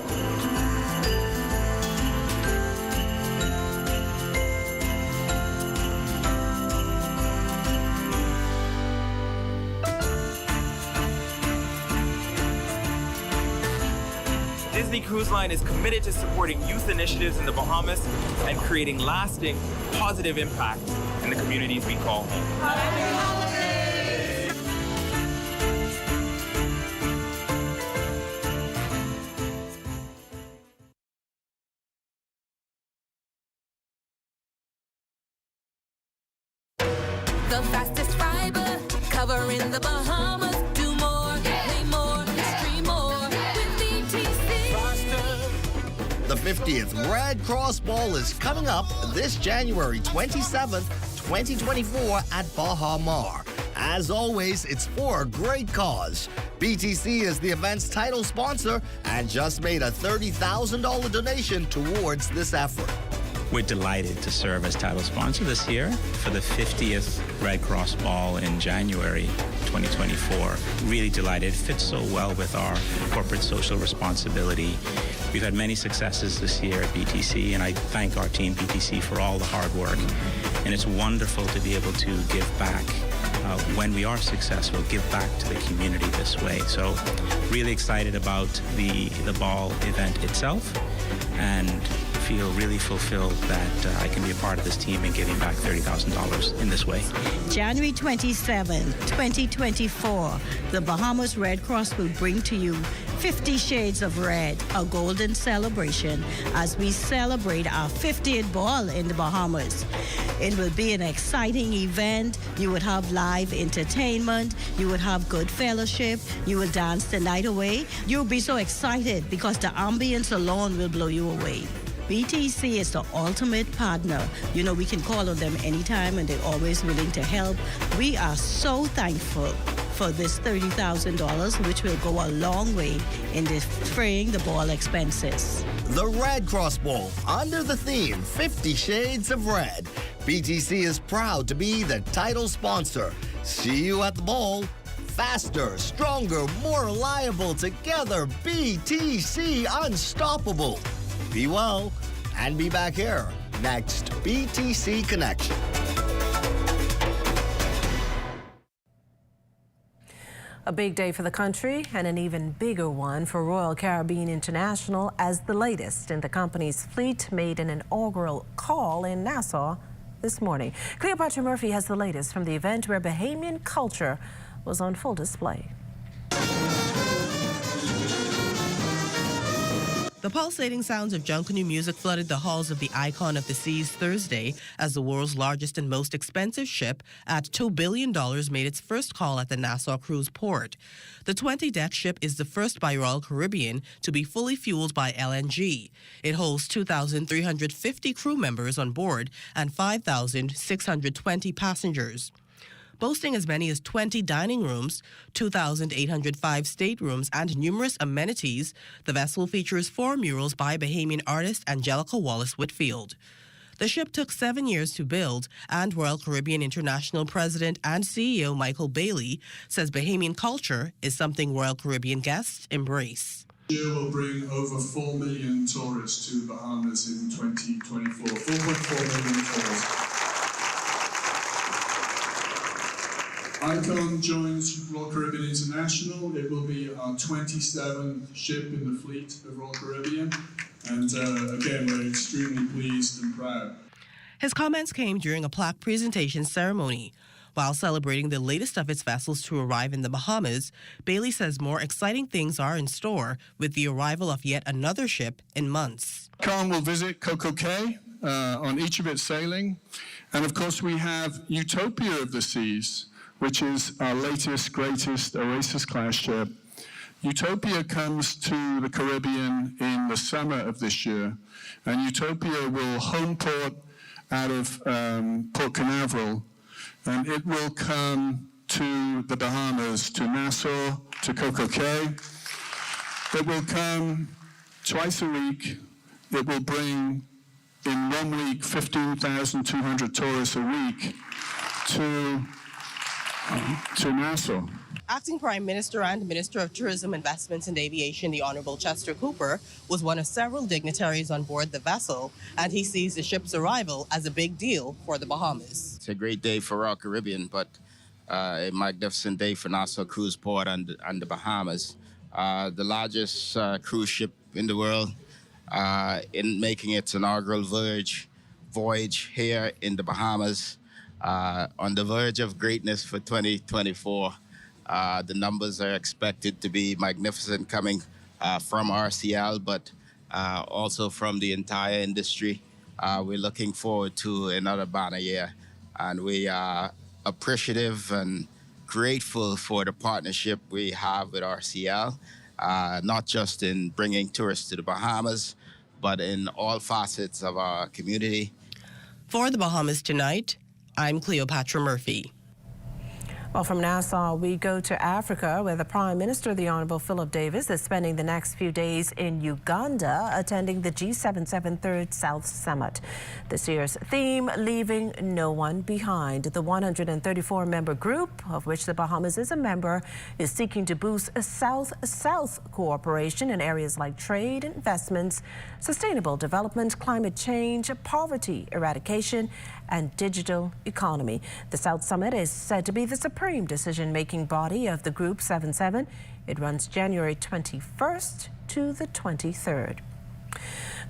Disney Cruise Line is committed to supporting youth initiatives in the Bahamas and creating lasting, positive impact in the communities we call home. Happy holidays! The fastest fiber, covering the Bahamas. Do more, play more, stream more with BTC. The 50th Red Cross Ball is coming up this January 27th, 2024 at Baha Mar. As always, it's for a great cause. BTC is the event's title sponsor and just made a $30,000 donation towards this effort. We're delighted to serve as title sponsor this year for the 50th Red Cross Ball in January 2024. Really delighted. It fits so well with our corporate social responsibility. We've had many successes this year at BTC, and I thank our team BTC for all the hard work. And it's wonderful to be able to give back when we are successful, give back to the community this way. So really excited about the ball event itself, and feel really fulfilled that I can be a part of this team and giving back $30,000 in this way. January 27, 2024, the Bahamas Red Cross will bring to you 50 Shades of Red, a golden celebration as we celebrate our 50th ball in the Bahamas. It will be an exciting event. You would have live entertainment. You would have good fellowship. You will dance the night away. You'll be so excited because the ambience alone will blow you away. BTC is the ultimate partner. You know, we can call on them anytime and they're always willing to help. We are so thankful for this $30,000, which will go a long way in defraying the ball expenses. The Red Cross Bowl, under the theme 50 Shades of Red. BTC is proud to be the title sponsor. See you at the bowl. Faster, stronger, more reliable together. BTC Unstoppable. Be well and be back here. Next, BTC Connection. A big day for the country and an even bigger one for Royal Caribbean International as the latest in the company's fleet made an inaugural call in Nassau this morning. Cleopatra Murphy has the latest from the event where Bahamian culture was on full display. The pulsating sounds of Junkanoo music flooded the halls of the Icon of the Seas Thursday as the world's largest and most expensive ship at $2 billion made its first call at the Nassau cruise port. The 20-deck ship is the first by Royal Caribbean to be fully fueled by LNG. It holds 2,350 crew members on board and 5,620 passengers. Boasting as many as 20 dining rooms, 2,805 staterooms, and numerous amenities, the vessel features 4 murals by Bahamian artist Angelica Wallace Whitfield. The ship took 7 years to build, and Royal Caribbean International President and CEO Michael Bailey says Bahamian culture is something Royal Caribbean guests embrace. This year will bring over 4 million tourists to the Bahamas in 2024, 4.4 million tourists. Icon joins Royal Caribbean International. It will be our 27th ship in the fleet of Royal Caribbean. And again, we're extremely pleased and proud. His comments came during a plaque presentation ceremony. While celebrating the latest of its vessels to arrive in the Bahamas, Bailey says more exciting things are in store with the arrival of yet another ship in months. Icon will visit Coco Cay on each of its sailing. And of course, we have Utopia of the Seas, which is our latest, greatest Oasis-class ship. Utopia comes to the Caribbean in the summer of this year, and Utopia will home port out of Port Canaveral, and it will come to the Bahamas, to Nassau, to Coco Cay. It will come twice a week. It will bring, in 1 week, 15,200 tourists a week to Nassau. Acting Prime Minister and Minister of Tourism, Investments and Aviation, the Honorable Chester Cooper, was one of several dignitaries on board the vessel, and he sees the ship's arrival as a big deal for the Bahamas. It's a great day for Royal Caribbean, but a magnificent day for Nassau Cruise Port and the Bahamas. The largest cruise ship in the world in making its inaugural voyage here in the Bahamas. On the verge of greatness for 2024. The numbers are expected to be magnificent coming from RCL, but also from the entire industry. We're looking forward to another banner year, and we are appreciative and grateful for the partnership we have with RCL, not just in bringing tourists to the Bahamas, but in all facets of our community. For the Bahamas Tonight, I'm Cleopatra Murphy. Well, from Nassau, we go to Africa, where the Prime Minister, the Honorable Philip Davis, is spending the next few days in Uganda, attending the G77 Third South Summit. This year's theme, Leaving No One Behind. The 134-member group, of which the Bahamas is a member, is seeking to boost a South-South cooperation in areas like trade, investments, sustainable development, climate change, poverty eradication, and digital economy. The South Summit is said to be the supreme decision-making body of the Group 77. It runs January 21st to the 23rd.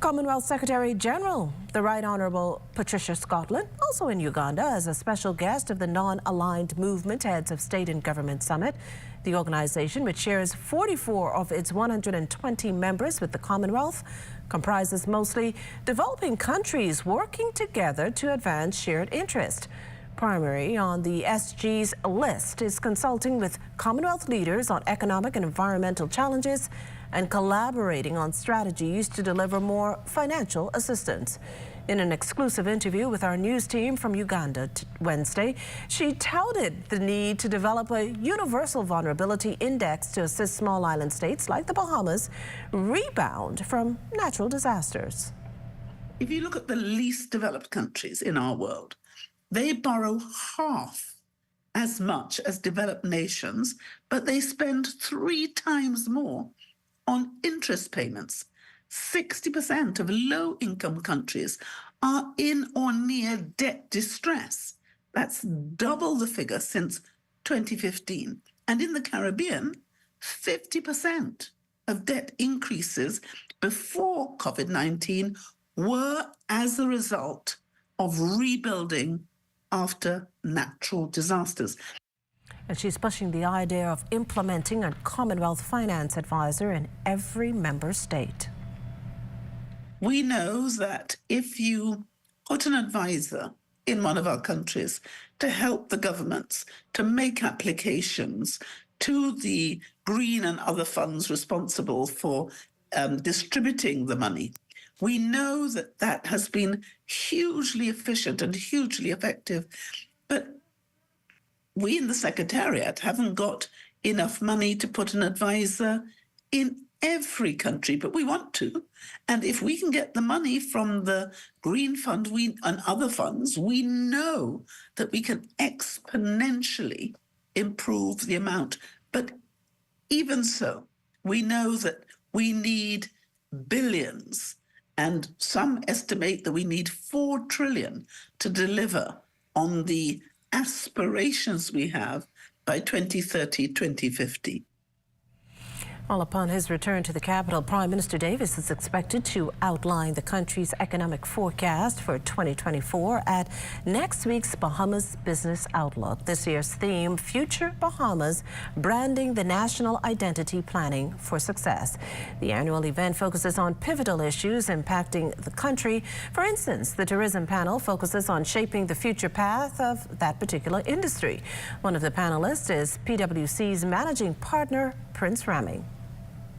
Commonwealth Secretary General, the Right Honourable Patricia Scotland, also in Uganda as a special guest of the Non-Aligned Movement Heads of State and Government Summit. The organisation, which shares 44 of its 120 members with the Commonwealth, comprises mostly developing countries working together to advance shared interest. Primary on the SG's list is consulting with Commonwealth leaders on economic and environmental challenges and collaborating on strategies to deliver more financial assistance. In an exclusive interview with our news team from Uganda Wednesday, she touted the need to develop a universal vulnerability index to assist small island states like the Bahamas rebound from natural disasters. If you look at the least developed countries in our world, they borrow half as much as developed nations, but they spend 3 times more on interest payments. 60% of low-income countries are in or near debt distress. That's double the figure since 2015. And in the Caribbean, 50% of debt increases before COVID-19 were as a result of rebuilding after natural disasters. And she's pushing the idea of implementing a Commonwealth Finance Advisor in every member state. We know that if you put an advisor in one of our countries to help the governments to make applications to the green and other funds responsible for distributing the money, we know that that has been hugely efficient and hugely effective. But we in the Secretariat haven't got enough money to put an advisor in every country, but we want to. And if we can get the money from the Green Fund and other funds, we know that we can exponentially improve the amount. But even so, we know that we need billions, and some estimate that we need 4 trillion to deliver on the aspirations we have by 2030, 2050. Well, upon his return to the capital, Prime Minister Davis is expected to outline the country's economic forecast for 2024 at next week's Bahamas Business Outlook. This year's theme, Future Bahamas, branding the national identity planning for success. The annual event focuses on pivotal issues impacting the country. For instance, the tourism panel focuses on shaping the future path of that particular industry. One of the panelists is PwC's managing partner, Prince Raming.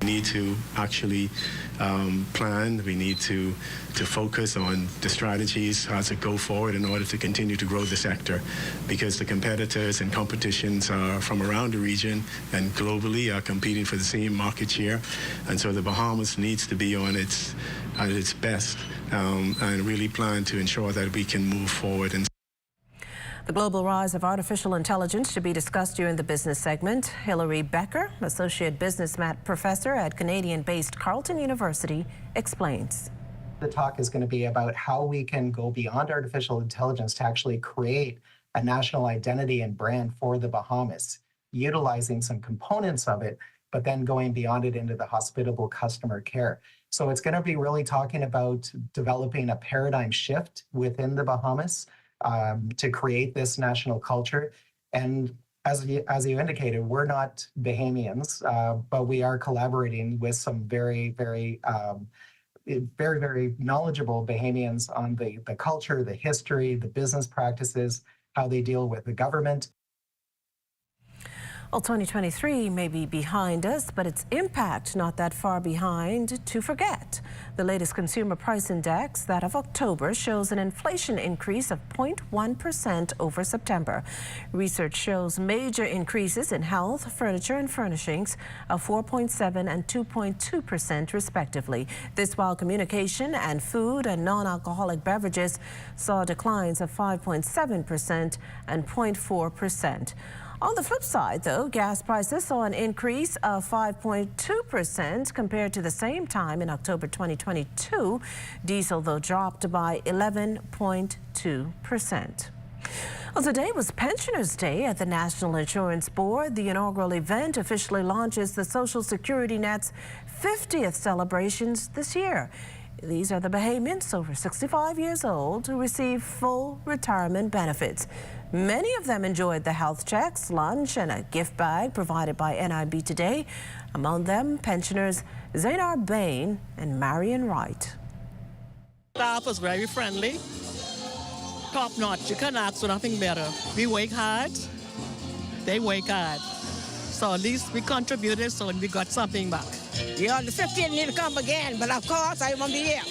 We need to actually plan. We need to focus on the strategies how to go forward in order to continue to grow the sector, because the competitors and competitions are from around the region and globally are competing for the same market share. And so the Bahamas needs to be at its best and really plan to ensure that we can move forward. The global rise of artificial intelligence to be discussed during the business segment. Hilary Becker, Associate Business Professor at Canadian-based Carleton University, explains. The talk is going to be about how we can go beyond artificial intelligence to actually create a national identity and brand for the Bahamas, utilizing some components of it, but then going beyond it into the hospitable customer care. So it's going to be really talking about developing a paradigm shift within the Bahamas to create this national culture. And as you indicated, we're not Bahamians, but we are collaborating with some very knowledgeable Bahamians on the culture, the history, the business practices, how they deal with the government. Well, 2023 may be behind us, but its impact not that far behind to forget. The latest consumer price index, that of October, shows an inflation increase of 0.1% over September. Research shows major increases in health, furniture, and furnishings of 4.7% and 2.2% respectively. This while communication and food and non-alcoholic beverages saw declines of 5.7% and 0.4%. On the flip side, though, gas prices saw an increase of 5.2% compared to the same time in October 2022. Diesel, though, dropped by 11.2%. Well, today was Pensioners' Day at the National Insurance Board. The inaugural event officially launches the Social Security Net's 50th celebrations this year. These are the Bahamians over 65 years old who receive full retirement benefits. Many of them enjoyed the health checks, lunch, and a gift bag provided by NIB today. Among them, pensioners Zainar Bain and Marion Wright. Staff was very friendly, top notch. You can't ask for nothing better. We work hard, they work hard. So at least we contributed, so we got something back. Yeah, the 15 need to come again, but of course I won't be here.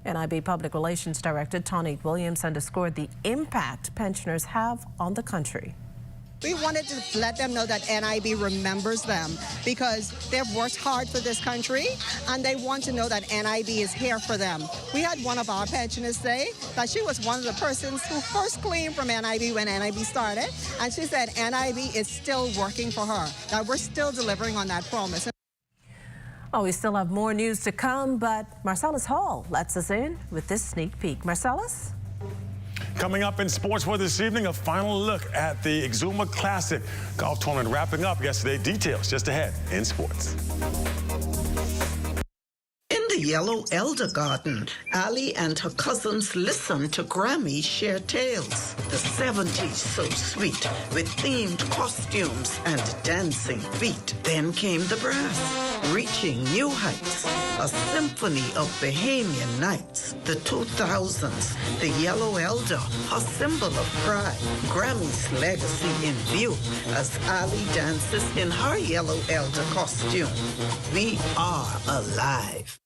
NIB Public Relations Director Tonique Williams underscored the impact pensioners have on the country. We wanted to let them know that NIB remembers them because they've worked hard for this country and they want to know that NIB is here for them. We had one of our pensioners say that she was one of the persons who first claimed from NIB when NIB started, and she said NIB is still working for her, that we're still delivering on that promise. Oh, we still have more news to come, but Marcellus Hall lets us in with this sneak peek. Marcellus? Coming up in sports for this evening, a final look at the Exuma Classic golf tournament wrapping up yesterday. Details just ahead in sports. In the Yellow Elder Garden, Ali and her cousins listened to Grammy share tales. The 70s so sweet, with themed costumes and dancing feet. Then came the brass, reaching new heights. A symphony of Bahamian nights. The 2000s, the Yellow Elder, a symbol of pride. Grammy's legacy in view as Ali dances in her Yellow Elder costume. We are alive.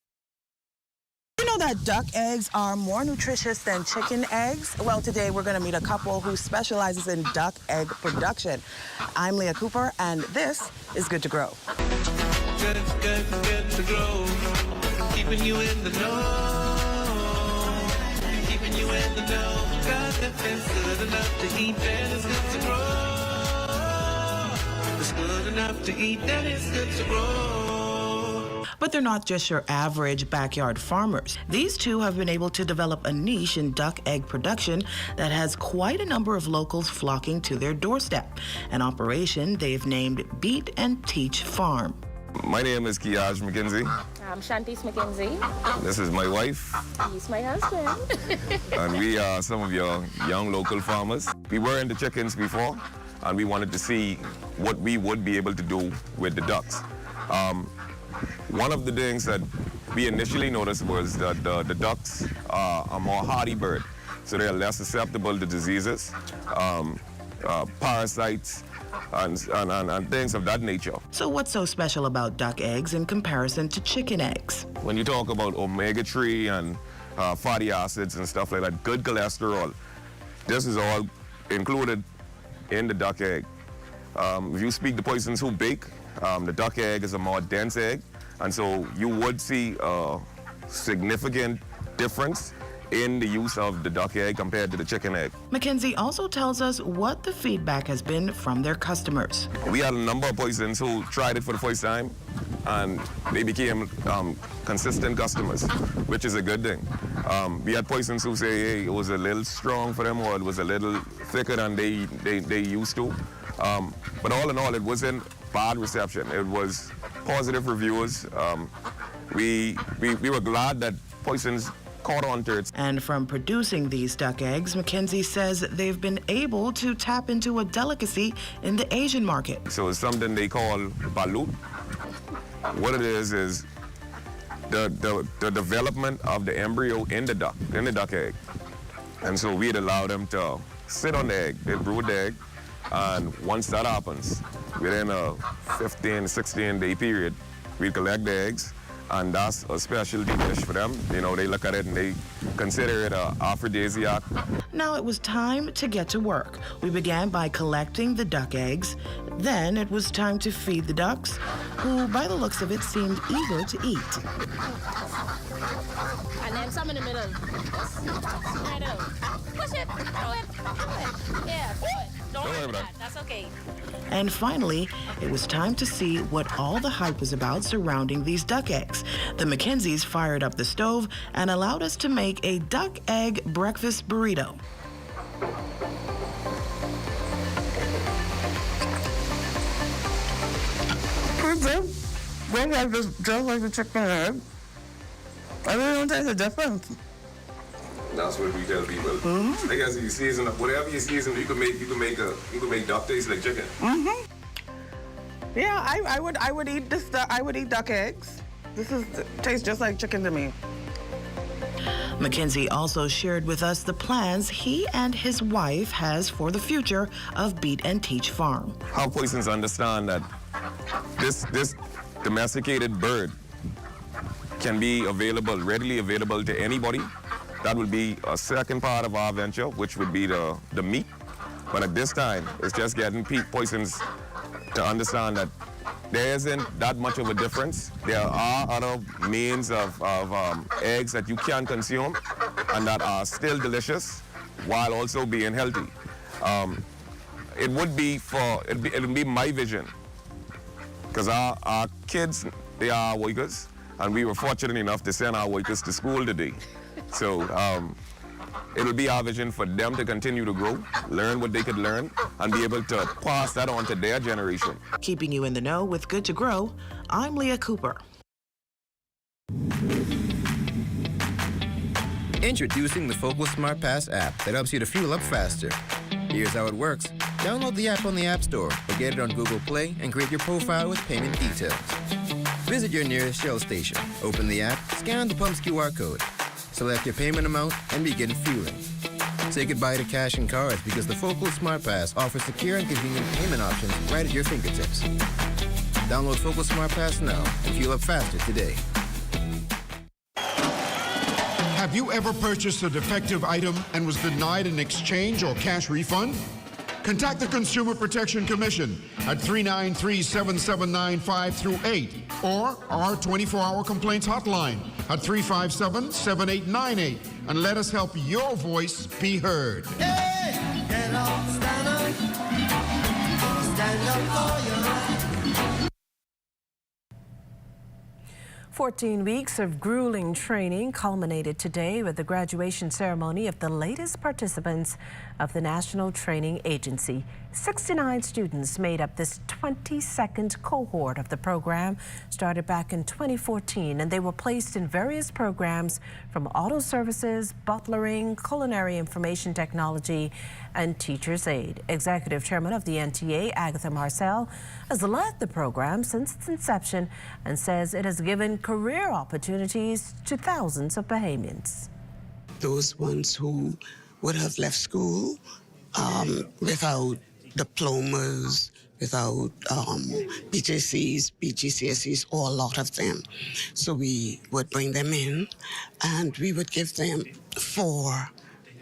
You know that duck eggs are more nutritious than chicken eggs? Well, today we're going to meet a couple who specializes in duck egg production. I'm Leah Cooper, and this is Good to Grow. Good to grow. Keeping you in the know. Keeping you in the know. God, it's good enough to eat, then it's good to grow. It's good enough to eat, then it's good to grow. But they're not just your average backyard farmers. These two have been able to develop a niche in duck egg production that has quite a number of locals flocking to their doorstep. An operation they've named Beat and Teach Farm. My name is Kiaj McKenzie. I'm Shantice McKenzie. This is my wife. He's my husband. And we are some of your young local farmers. We were into chickens before, and we wanted to see what we would be able to do with the ducks. One of the things that we initially noticed was that the ducks are a more hardy bird, so they are less susceptible to diseases, parasites, and things of that nature. So what's so special about duck eggs in comparison to chicken eggs? When you talk about omega-3 and fatty acids and stuff like that, good cholesterol, this is all included in the duck egg. If you speak to persons who bake, the duck egg is a more dense egg, and so you would see a significant difference in the use of the duck egg compared to the chicken egg. McKenzie also tells us what the feedback has been from their customers. We had a number of persons who tried it for the first time, and they became consistent customers, which is a good thing. We had persons who say, hey, it was a little strong for them, or it was a little thicker than they used to. But all in all, it wasn't bad reception. It was positive reviews. We were glad that persons caught on to it. And from producing these duck eggs, McKenzie says they've been able to tap into a delicacy in the Asian market. So it's something they call balut. What it is the development of the embryo in the duck egg. And so we'd allow them to sit on the egg. They brood the egg, and once that happens, within a 15, 16-day period, we collect the eggs, and that's a specialty dish for them. You know, they look at it and they consider it an aphrodisiac. Now it was time to get to work. We began by collecting the duck eggs. Then it was time to feed the ducks, who, by the looks of it, seemed eager to eat. And then some in the middle. Right out. Push it, throw it, throw it. Yeah, throw it. Don't worry about that. That's okay. And finally, it was time to see what all the hype was about surrounding these duck eggs. The McKenzies fired up the stove and allowed us to make a duck egg breakfast burrito. Just like the chicken egg. I really don't taste the difference. That's what we tell people. I guess you season whatever you season, you can make duck taste like chicken. Yeah, I would eat this. I would eat duck eggs. Tastes just like chicken to me. Mackenzie also shared with us the plans he and his wife has for the future of Beat and Teach Farm. How Poissons understand that this domesticated bird can be readily available to anybody. That would be a second part of our venture, which would be the meat. But at this time, it's just getting Poissons to understand that there isn't that much of a difference. There are other means of eggs that you can consume and that are still delicious while also being healthy. It would be my vision, because our kids, they are workers, and we were fortunate enough to send our workers to school today. So it'll be our vision for them to continue to grow, learn what they could learn, and be able to pass that on to their generation. Keeping you in the know with Good to Grow, I'm Leah Cooper. Introducing the Focal Smart Pass app that helps you to fuel up faster. Here's how it works. Download the app on the App Store or get it on Google Play and create your profile with payment details. Visit your nearest Shell station. Open the app, scan the pump's QR code. Select your payment amount and begin fueling. Say goodbye to cash and cards because the Focal Smart Pass offers secure and convenient payment options right at your fingertips. Download Focal Smart Pass now and fuel up faster today. Have you ever purchased a defective item and was denied an exchange or cash refund? Contact the Consumer Protection Commission at 393-7795-8 or our 24-hour complaints hotline at 357-7898 and let us help your voice be heard. Hey, get up, stand up for your right. 14 weeks of grueling training culminated today with the graduation ceremony of the latest participants of the National Training Agency. 69 students made up this 22nd cohort of the program, started back in 2014, and they were placed in various programs from auto services, butlering, culinary information technology, and teacher's aid. Executive Chairman of the NTA, Agatha Marcel, has led the program since its inception and says it has given career opportunities to thousands of Bahamians. Those ones who would have left school without diplomas, without BJCs, BGCSEs, or a lot of them. So we would bring them in and we would give them 4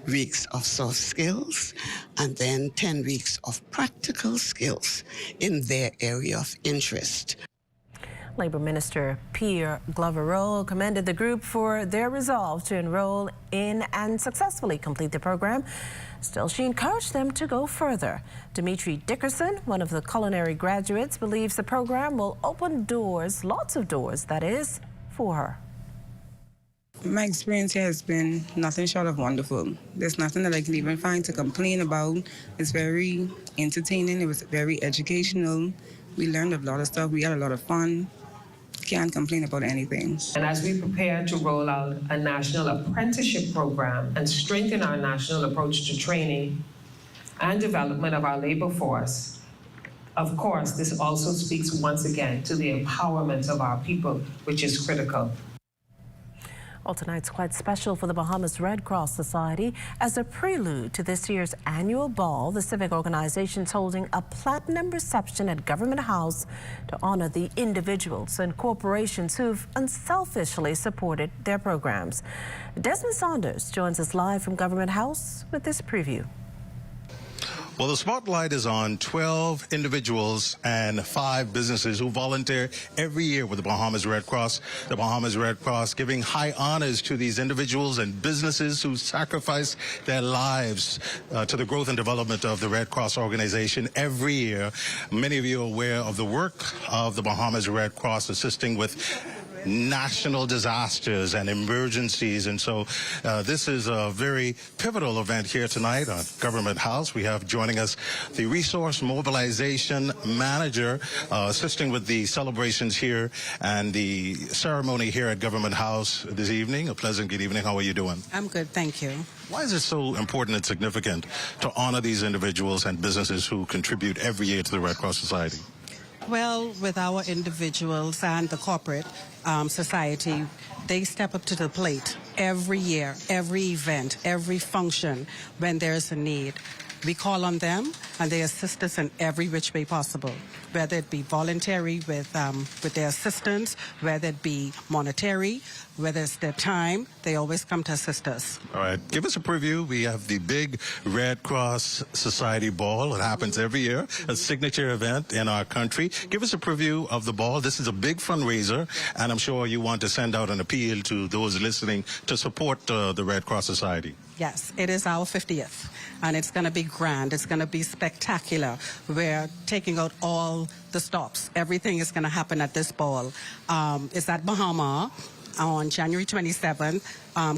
weeks of soft skills and then 10 weeks of practical skills in their area of interest. Labor Minister Pierre Gloverol commended the group for their resolve to enroll in and successfully complete the program. Still, she encouraged them to go further. Dimitri Dickerson, one of the culinary graduates, believes the program will open doors, lots of doors, that is, for her. My experience here has been nothing short of wonderful. There's nothing that I can even find to complain about. It's very entertaining. It was very educational. We learned a lot of stuff. We had a lot of fun. Can't complain about anything. And as we prepare to roll out a national apprenticeship program and strengthen our national approach to training and development of our labor force, of course, this also speaks once again to the empowerment of our people, which is critical. Well, tonight's quite special for the Bahamas Red Cross Society. As a prelude to this year's annual ball, the civic organization is holding a platinum reception at Government House to honor the individuals and corporations who've unselfishly supported their programs. Desmond Saunders joins us live from Government House with this preview. Well, the spotlight is on 12 individuals and 5 businesses who volunteer every year with the Bahamas Red Cross. The Bahamas Red Cross giving high honors to these individuals and businesses who sacrifice their lives to the growth and development of the Red Cross organization every year. Many of you are aware of the work of the Bahamas Red Cross assisting with national disasters and emergencies. And so this is a very pivotal event here tonight on Government House. We have joining us the Resource Mobilization Manager assisting with the celebrations here and the ceremony here at Government House this evening. A pleasant good evening. How are you doing? I'm good, thank you. Why is it so important and significant to honor these individuals and businesses who contribute every year to the Red Cross Society? Well, with our individuals and the corporate society, they step up to the plate every year, every event, every function when there's a need. We call on them, and they assist us in every which way possible, whether it be voluntary with their assistance, whether it be monetary, whether it's their time, they always come to assist us. All right. Give us a preview. We have the big Red Cross Society Ball. It happens every year, a signature event in our country. Give us a preview of the ball. This is a big fundraiser, and I'm sure you want to send out an appeal to those listening to support the Red Cross Society. Yes, it is our 50th, and it's going to be grand. It's going to be spectacular. We're taking out all the stops. Everything is going to happen at this ball. It's at Bahama on January 27th.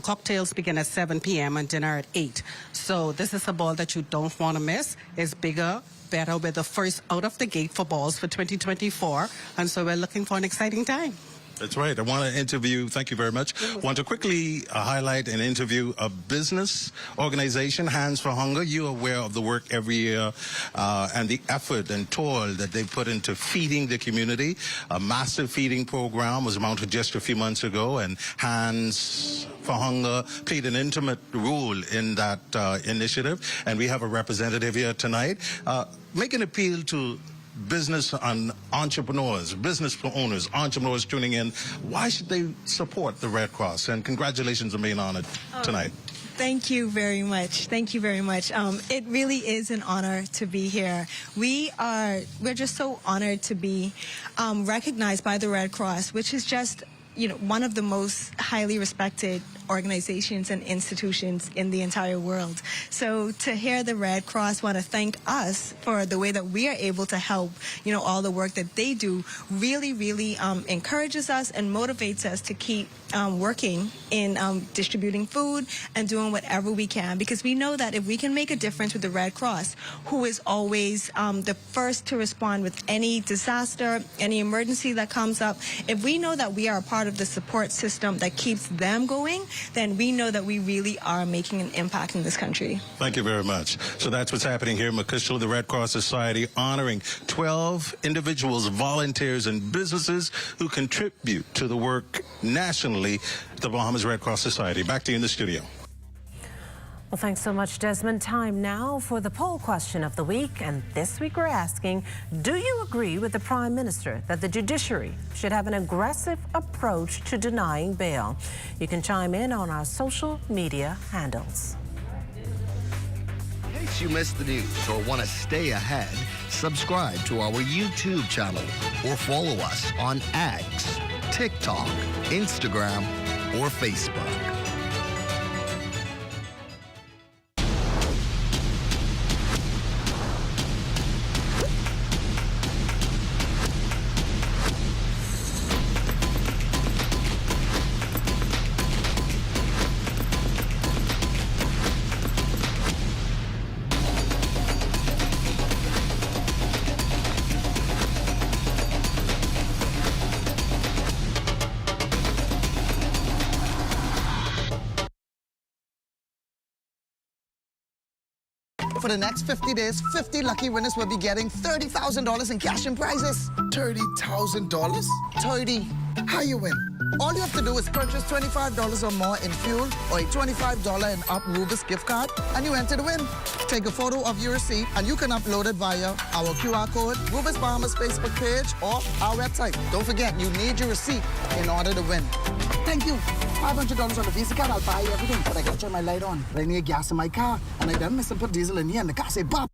Cocktails begin at 7 p.m. and dinner at 8. So this is a ball that you don't want to miss. It's bigger, better. We're the first out of the gate for balls for 2024, and so we're looking for an exciting time. That's right. I want to interview, thank you very much. I want to quickly highlight and interview a business organization, Hands for Hunger. You're aware of the work every year and the effort and toil that they put into feeding the community. A massive feeding program was mounted just a few months ago, and Hands for Hunger played an intimate role in that initiative. And we have a representative here tonight. Make an appeal to business and entrepreneurs, business owners, entrepreneurs tuning in. Why should they support the Red Cross? And congratulations on being honored tonight. Thank you very much. Thank you very much. It really is an honor to be here. We're just so honored to be recognized by the Red Cross, which is just one of the most highly respected organizations and institutions in the entire world. So to hear the Red Cross want to thank us for the way that we are able to help, all the work that they do really, really encourages us and motivates us to keep working in distributing food and doing whatever we can, because we know that if we can make a difference with the Red Cross, who is always the first to respond with any disaster, any emergency that comes up, if we know that we are a part of the support system that keeps them going, then we know that we really are making an impact in this country. Thank you very much. So that's what's happening here in McCushla, the Red Cross Society honoring 12 individuals, volunteers, and businesses who contribute to the work nationally, the Bahamas Red Cross Society. Back to you in the studio. Well, thanks so much, Desmond. Time now for the poll question of the week. And this week we're asking, do you agree with the Prime Minister that the judiciary should have an aggressive approach to denying bail? You can chime in on our social media handles. In case you missed the news or want to stay ahead, subscribe to our YouTube channel or follow us on X, TikTok, Instagram, or Facebook. For the next 50 days, 50 lucky winners will be getting $30,000 in cash and prizes. $30,000? 30. How you win? All you have to do is purchase $25 or more in fuel or a $25 and up Rubis gift card, and you enter to win. Take a photo of your receipt, and you can upload it via our QR code, Rubis Bahamas Facebook page, or our website. Don't forget, you need your receipt in order to win. Thank you. $500 on the Visa card, I'll buy everything, but I gotta turn my light on. I need gas in my car, and I done miss and put diesel in here, and the car say, "Bob."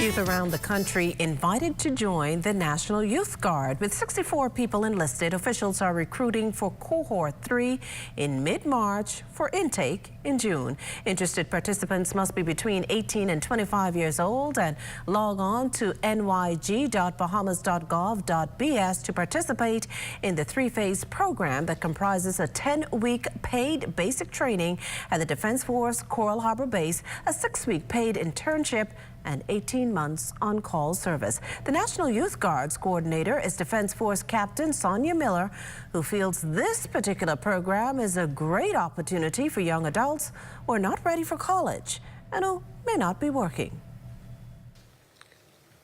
Youth around the country invited to join the National Youth Guard. With 64 people enlisted, officials are recruiting for Cohort 3 in mid-March for intake in June. Interested participants must be between 18 and 25 years old and log on to nyg.bahamas.gov.bs to participate in the three-phase program that comprises a 10-week paid basic training at the Defense Force Coral Harbor Base, a 6-week paid internship, and 18 months on-call service. The National Youth Guard's coordinator is Defense Force Captain Sonia Miller, who feels this particular program is a great opportunity for young adults who are not ready for college and who may not be working.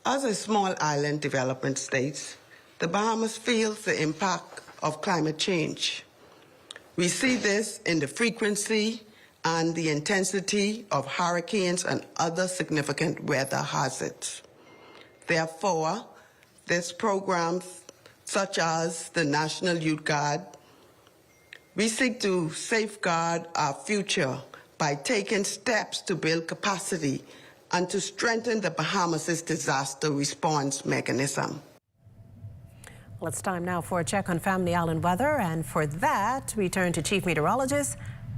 As a small island development state, the Bahamas feels the impact of climate change. We see this in the frequency and the intensity of hurricanes and other significant weather hazards. Therefore, this program, such as the National Youth Guard, we seek to safeguard our future by taking steps to build capacity and to strengthen the Bahamas' disaster response mechanism. Well, it's time now for a check on Family Island weather, and for that, we turn to Chief Meteorologist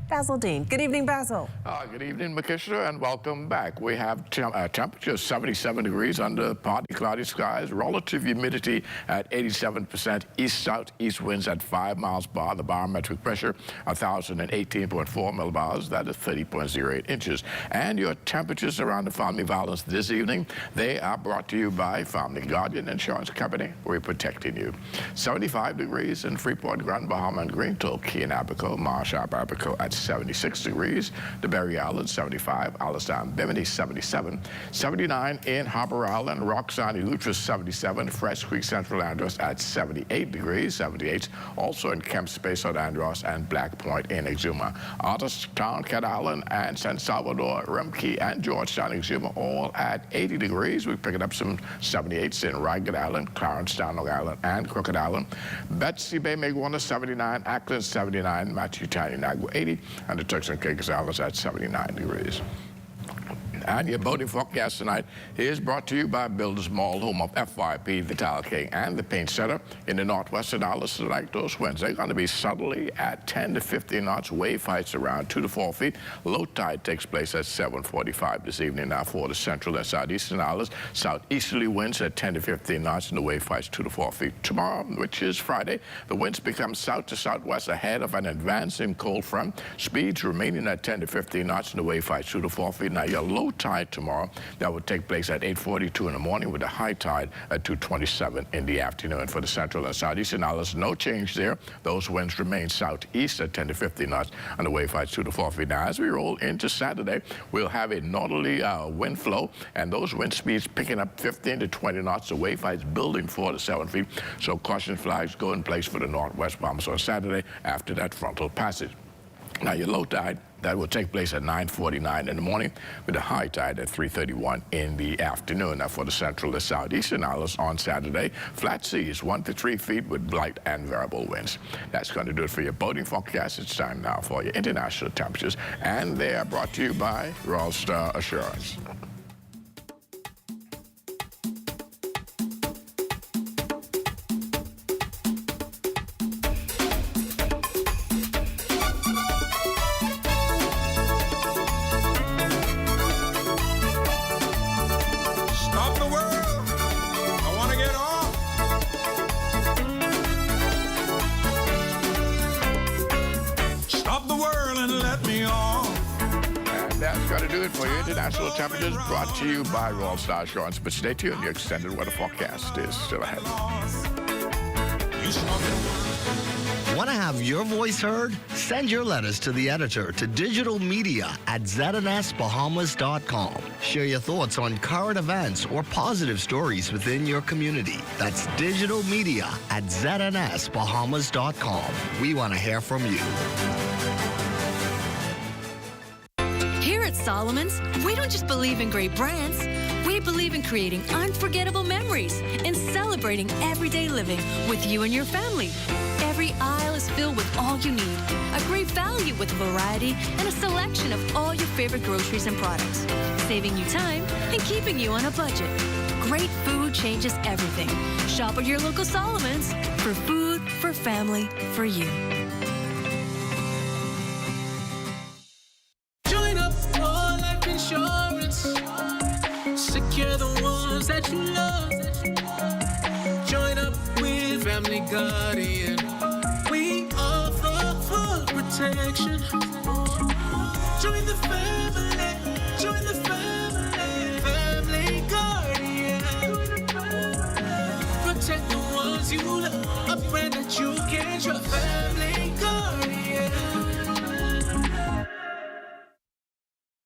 Basil Dean. Good evening, Basil. Good evening, Makishna, and welcome back. We have temperatures 77 degrees under partly cloudy skies, relative humidity at 87%, east-southeast winds at 5 miles per hour, the barometric pressure 1,018.4 millibars, that is 30.08 inches. And your temperatures around the family violence this evening, they are brought to you by Family Guardian Insurance Company. We're protecting you. 75 degrees in Freeport, Grand Bahama and Greentown, Key and Abaco, Marsh, Abaco at 76 degrees, the Berry Island 75, Alistown, Bimini 77, 79 in Harbour Island, Roxanne, Eleuthera 77, Fresh Creek, Central Andros at 78 degrees, 78 also in Kemp Space on Andros and Black Point in Exuma. Otterstown, Cat Island and San Salvador, Rumkey and Georgetown, Exuma all at 80 degrees. We're picking up some 78s in Ragged Island, Clarencetown, Long Island and Crooked Island. Betsy Bay, Maguana 79, Ackland 79, Matthew Tiny, Nagua 80, and the Turks and Caicos Islands at 79 degrees. And your boating forecast tonight is brought to you by Builders Mall, home of FYP, Vital King, and the Paint Center in the northwestern islands. Tonight, those winds, they're going to be subtly at 10 to 15 knots. Wave heights around 2 to 4 feet. Low tide takes place at 7:45 this evening. Now for the central and southeastern islands, southeasterly winds at 10 to 15 knots, and the wave heights 2 to 4 feet. Tomorrow, which is Friday, the winds become south to southwest ahead of an advancing cold front. Speeds remaining at 10 to 15 knots, and the wave heights 2 to 4 feet. Now your low tide tomorrow, that would take place at 8:42 in the morning with a high tide at 2:27 in the afternoon. For the central and southeastern islands, no change there. Those winds remain southeast at 10 to 15 knots and the wave heights 2 to 4 feet. Now, as we roll into Saturday, we'll have a northerly wind flow, and those wind speeds picking up 15 to 20 knots. The wave heights building 4 to 7 feet. So caution flags go in place for the northwest Bahamas on Saturday after that frontal passage. Now, your low tide, that will take place at 9:49 in the morning with a high tide at 3:31 in the afternoon. Now, for the central and southeastern islands on Saturday, flat seas 1 to 3 feet with light and variable winds. That's going to do it for your boating forecast. It's time now for your international temperatures, and they are brought to you by Royal Star Assurance. International temperatures brought to you by Royal Star Assurance. But stay tuned, your extended weather forecast is still ahead. Want to have your voice heard? Send your letters to the editor to digitalmedia@znsbahamas.com. Share your thoughts on current events or positive stories within your community. That's digitalmedia@znsbahamas.com. We want to hear from you. Here at Solomon's, we don't just believe in great brands. We believe in creating unforgettable memories and celebrating everyday living with you and your family. Every aisle is filled with all you need. A great value with a variety and a selection of all your favorite groceries and products. saving you time and keeping you on a budget. Great food changes everything. Shop at your local Solomon's for food, for family, for you. Join up for life insurance. Secure the ones that you love. Join up with Family Guardian. We offer full protection. Join the family. Join the family. Family Guardian. Protect the ones you love. A friend that you can trust. Family Guardian.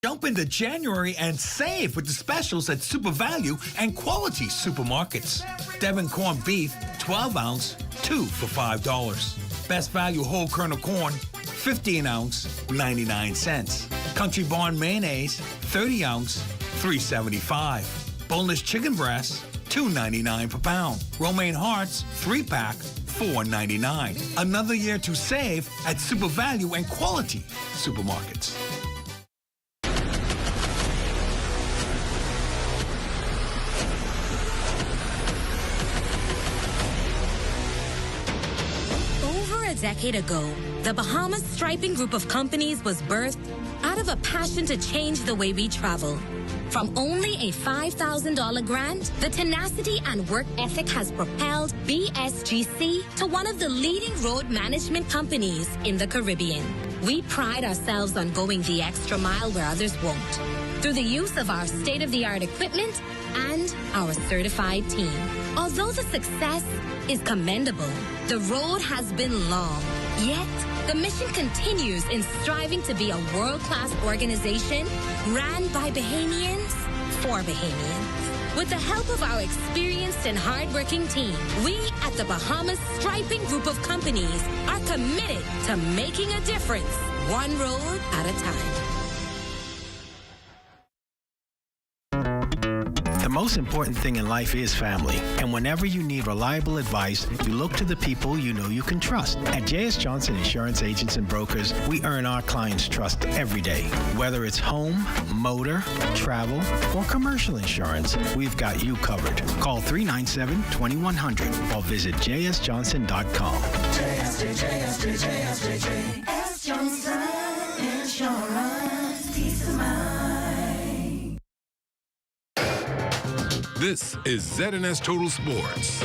Jump into January and save with the specials at Super Value and Quality Supermarkets. Devon corned beef, 12 ounce, 2 for $5. Best Value whole kernel corn, 15 ounce, 99 cents. Country Barn mayonnaise, 30 ounce, $3.75. Boneless chicken breasts, $2.99 per pound. Romaine hearts, 3-pack, $4.99. Another year to save at Super Value and Quality Supermarkets. A decade ago, the Bahamas Striping Group of Companies was birthed out of a passion to change the way we travel. From only a $5,000 grant, the tenacity and work ethic has propelled BSGC to one of the leading road management companies in the Caribbean. We pride ourselves on going the extra mile where others won't, through the use of our state-of-the-art equipment and our certified team. Although the success is commendable, the road has been long. Yet, the mission continues in striving to be a world-class organization ran by Bahamians for Bahamians. With the help of our experienced and hardworking team, we at the Bahamas Striping Group of Companies are committed to making a difference, one road at a time. The most important thing in life is family, and whenever you need reliable advice, you look to the people you know you can trust. At J.S. Johnson Insurance Agents and Brokers, we earn our clients' trust every day. Whether it's home, motor, travel, or commercial insurance, we've got you covered. Call 397-2100 or visit jsjohnson.com. JS Johnson Insurance, peace of mind. This is ZNS Total Sports.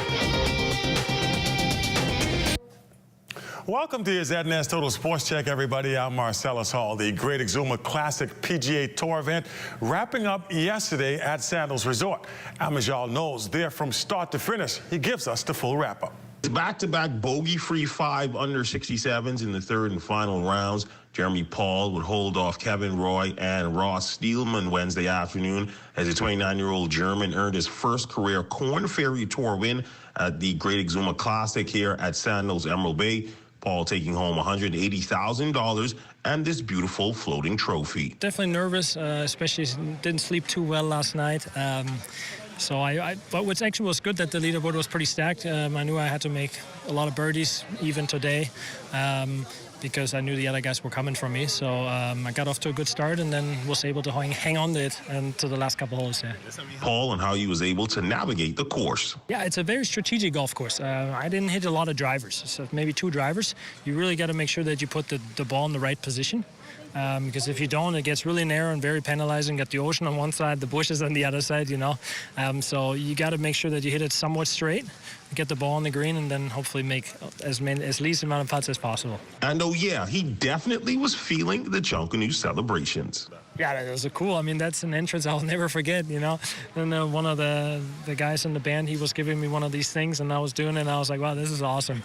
Welcome to your ZNS Total Sports Check, everybody. I'm Marcellus Hall. The Great Exuma Classic PGA Tour event wrapping up yesterday at Sandals Resort. Amajal knows there from start to finish. He gives us the full wrap-up. Back-to-back bogey-free 5 under 67s in the third and final rounds. Jeremy Paul would hold off Kevin Roy and Ross Steelman Wednesday afternoon as the 29-year-old German earned his first career Korn Ferry Tour win at the Great Exuma Classic here at Sandals Emerald Bay. Paul taking home $180,000 and this beautiful floating trophy. Definitely nervous, especially didn't sleep too well last night. But what actually was good that the leaderboard was pretty stacked. I knew I had to make a lot of birdies even today because I knew the other guys were coming for me. So I got off to a good start and then was able to hang on to it and to the last couple holes. Yeah. Paul and how he was able to navigate the course. Yeah, it's a very strategic golf course. I didn't hit a lot of drivers, so maybe 2 drivers. You really got to make sure that you put the ball in the right position. Because if you don't, it gets really narrow and very penalizing. Got the ocean on one side, the bushes on the other side, you know. So you got to make sure that you hit it somewhat straight, get the ball on the green, and then hopefully make as least amount of putts as possible. And oh yeah, he definitely was feeling the Junkanoo celebrations. Yeah, that was cool. I mean, that's an entrance I'll never forget, you know. And one of the guys in the band, he was giving me one of these things, and I was doing it, and I was like, wow, this is awesome.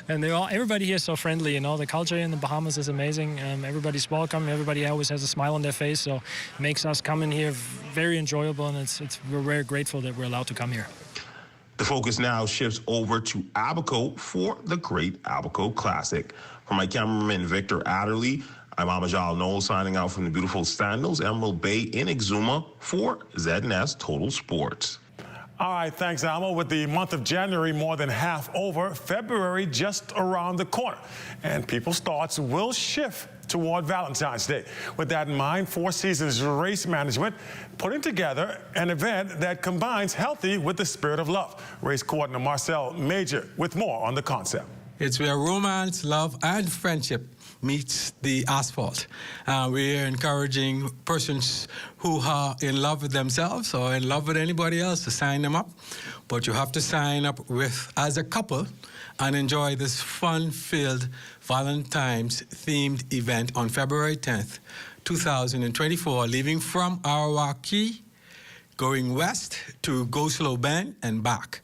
And everybody here is so friendly, you know. The culture in the Bahamas is amazing. Everybody's welcome. Everybody always has a smile on their face, so it makes us come in here very enjoyable, and we're very grateful that we're allowed to come here. The focus now shifts over to Abaco for the Great Abaco Classic. For my cameraman, Victor Adderley, I'm Amajal Knowles signing out from the beautiful Sandals Emerald Bay in Exuma for ZNS Total Sports. All right, thanks, Alma. With the month of January more than half over, February just around the corner, and people's thoughts will shift toward Valentine's Day. With that in mind, Four Seasons Race Management putting together an event that combines healthy with the spirit of love. Race coordinator Marcel Major with more on the concept. It's where romance, love, and friendship meets the asphalt. We're encouraging persons who are in love with themselves or in love with anybody else to sign them up. But you have to sign up as a couple and enjoy this fun-filled Valentine's-themed event on February 10th, 2024, leaving from Arawaki, going west to Go Slow Bend and back.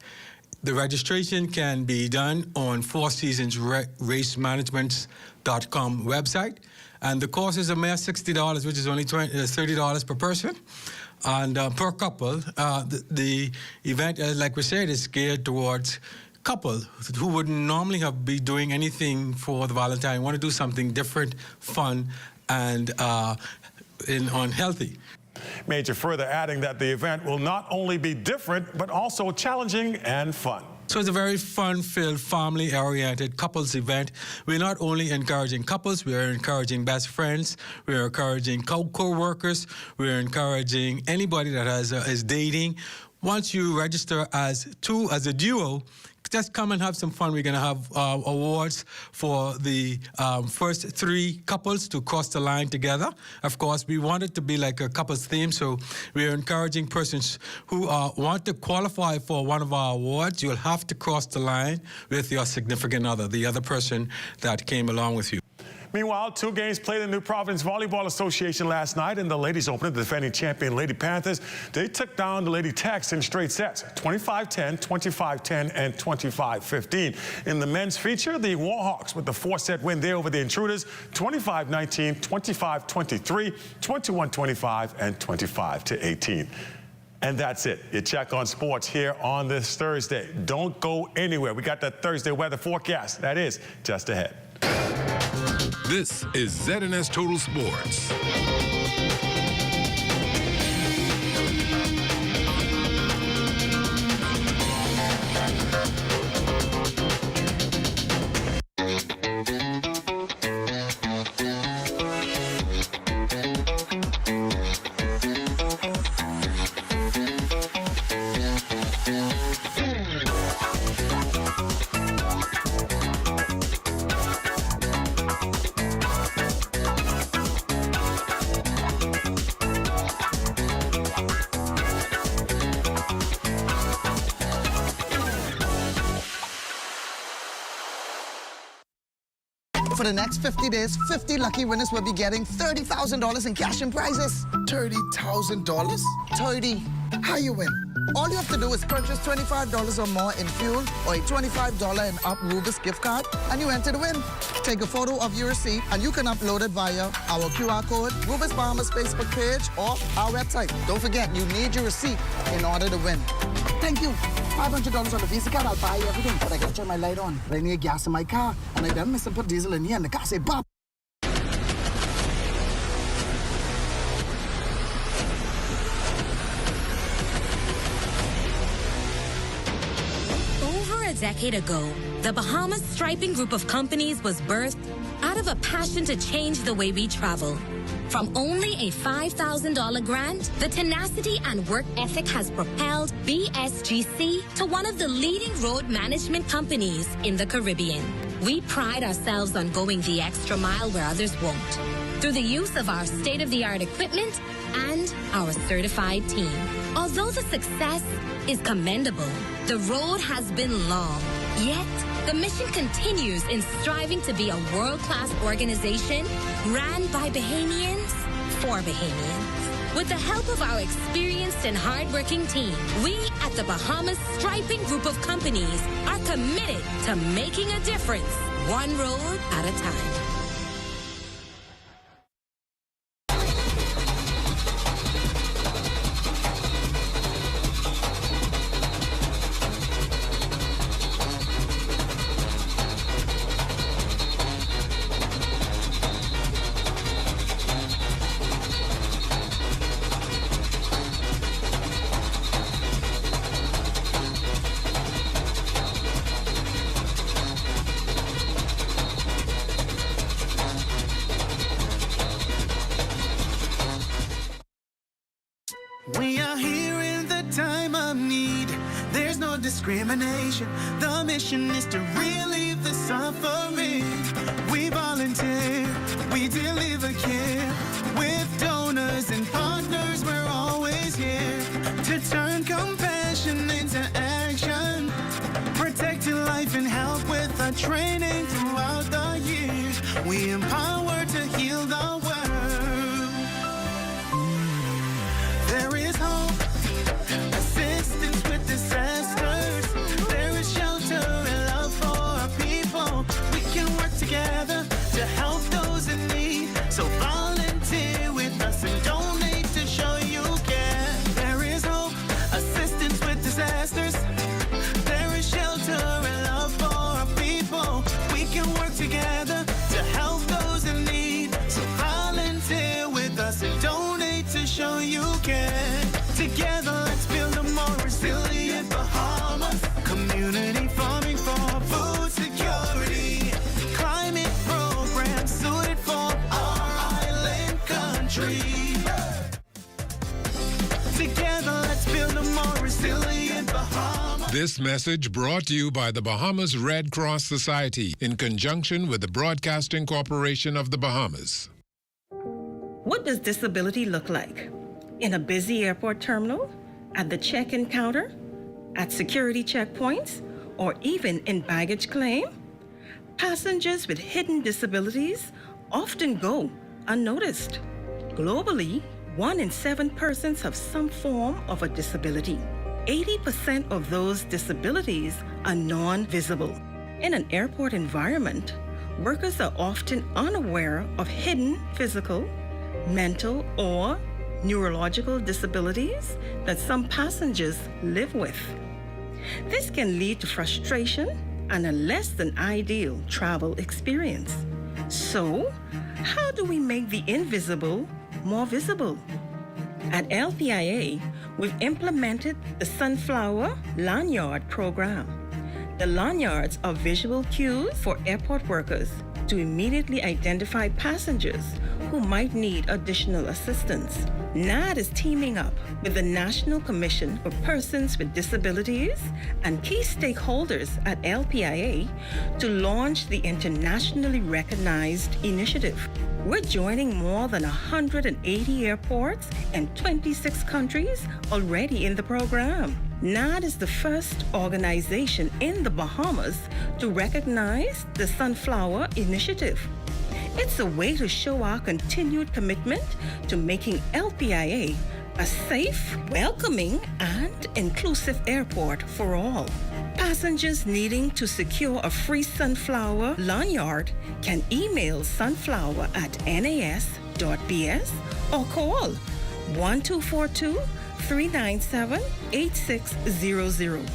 The registration can be done on Four Seasons Racemanagements.com website. And the cost is a mere $60, which is only $30 per person. And per couple, the event, like we said, is geared towards couple who wouldn't normally be doing anything for the Valentine, want to do something different, fun, and unhealthy. Major further adding that the event will not only be different, but also challenging and fun. So it's a very fun-filled, family-oriented couples event. We're not only encouraging couples, we're encouraging best friends, we're encouraging co-workers, we're encouraging anybody that is dating. Once you register as a duo, just come and have some fun. We're going to have awards for the first 3 couples to cross the line together. Of course, we want it to be like a couples theme, so we're encouraging persons who want to qualify for one of our awards. You'll have to cross the line with your significant other, the other person that came along with you. Meanwhile, 2 games played in New Providence Volleyball Association last night in the ladies' opener. The defending champion Lady Panthers, they took down the Lady Techs in straight sets, 25-10, 25-10, and 25-15. In the men's feature, the Warhawks with the 4-set win there over the Intruders, 25-19, 25-23, 21-25, and 25-18. And that's it. Your check on sports here on this Thursday. Don't go anywhere. We got that Thursday weather forecast. That is just ahead. This is ZNS Total Sports. For the next 50 days, 50 lucky winners will be getting $30,000 in cash and prizes. $30,000? 30. How you win? All you have to do is purchase $25 or more in fuel or a $25 and up Rubus gift card, and you enter to win. Take a photo of your receipt, and you can upload it via our QR code, Rubus Bahamas Facebook page, or our website. Don't forget, you need your receipt in order to win. Thank you. $500 on the Visa card, I'll buy everything, but I gotta turn my light on. I need gas in my car, and I done miss and put diesel in here, and the car say, "Bob." Over a decade ago, the Bahamas Striping Group of companies was birthed out of a passion to change the way we travel. From only a $5,000 grant, the tenacity and work ethic has propelled BSGC to one of the leading road management companies in the Caribbean. We pride ourselves on going the extra mile where others won't, through the use of our state-of-the-art equipment and our certified team. Although the success is commendable, the road has been long, yet the mission continues in striving to be a world-class organization ran by Bahamians for Bahamians. With the help of our experienced and hardworking team, we at the Bahamas Striping Group of companies are committed to making a difference, one road at a time. discrimination. The mission is to relieve the suffering. We volunteer, we deliver care. With donors and partners, we're always here to turn compassion into action. Protecting life and health with our training throughout the years. We empower to heal the world. There is hope, assistance with disasters. There is shelter and love for our people. We can work together to help those in need. So volunteer with us and donate to show you care. There is hope, assistance with disasters. There is shelter and love for our people. We can work together to help those in need. So volunteer with us and donate to show you care. Together, let's build a more resilient Bahamas. Community farming for food security. Climate programs suited for our island country. Together, let's build a more resilient Bahamas. This message brought to you by the Bahamas Red Cross Society in conjunction with the Broadcasting Corporation of the Bahamas. What does disability look like? In a busy airport terminal, at the check-in counter, at security checkpoints, or even in baggage claim? Passengers with hidden disabilities often go unnoticed. Globally, 1 in 7 persons have some form of a disability. 80% of those disabilities are non-visible. In an airport environment, workers are often unaware of hidden physical, mental, or neurological disabilities that some passengers live with. This can lead to frustration and a less than ideal travel experience. So, how do we make the invisible more visible? At LPIA, we've implemented the Sunflower Lanyard program. The lanyards are visual cues for airport workers to immediately identify passengers who might need additional assistance. NAD is teaming up with the National Commission for Persons with Disabilities and key stakeholders at LPIA to launch the internationally recognized initiative. We're joining more than 180 airports and 26 countries already in the program. NAD is the first organization in the Bahamas to recognize the Sunflower Initiative. It's a way to show our continued commitment to making LPIA a safe, welcoming, and inclusive airport for all. Passengers needing to secure a free Sunflower lanyard can email sunflower@nas.bs or call 1242-397-8600.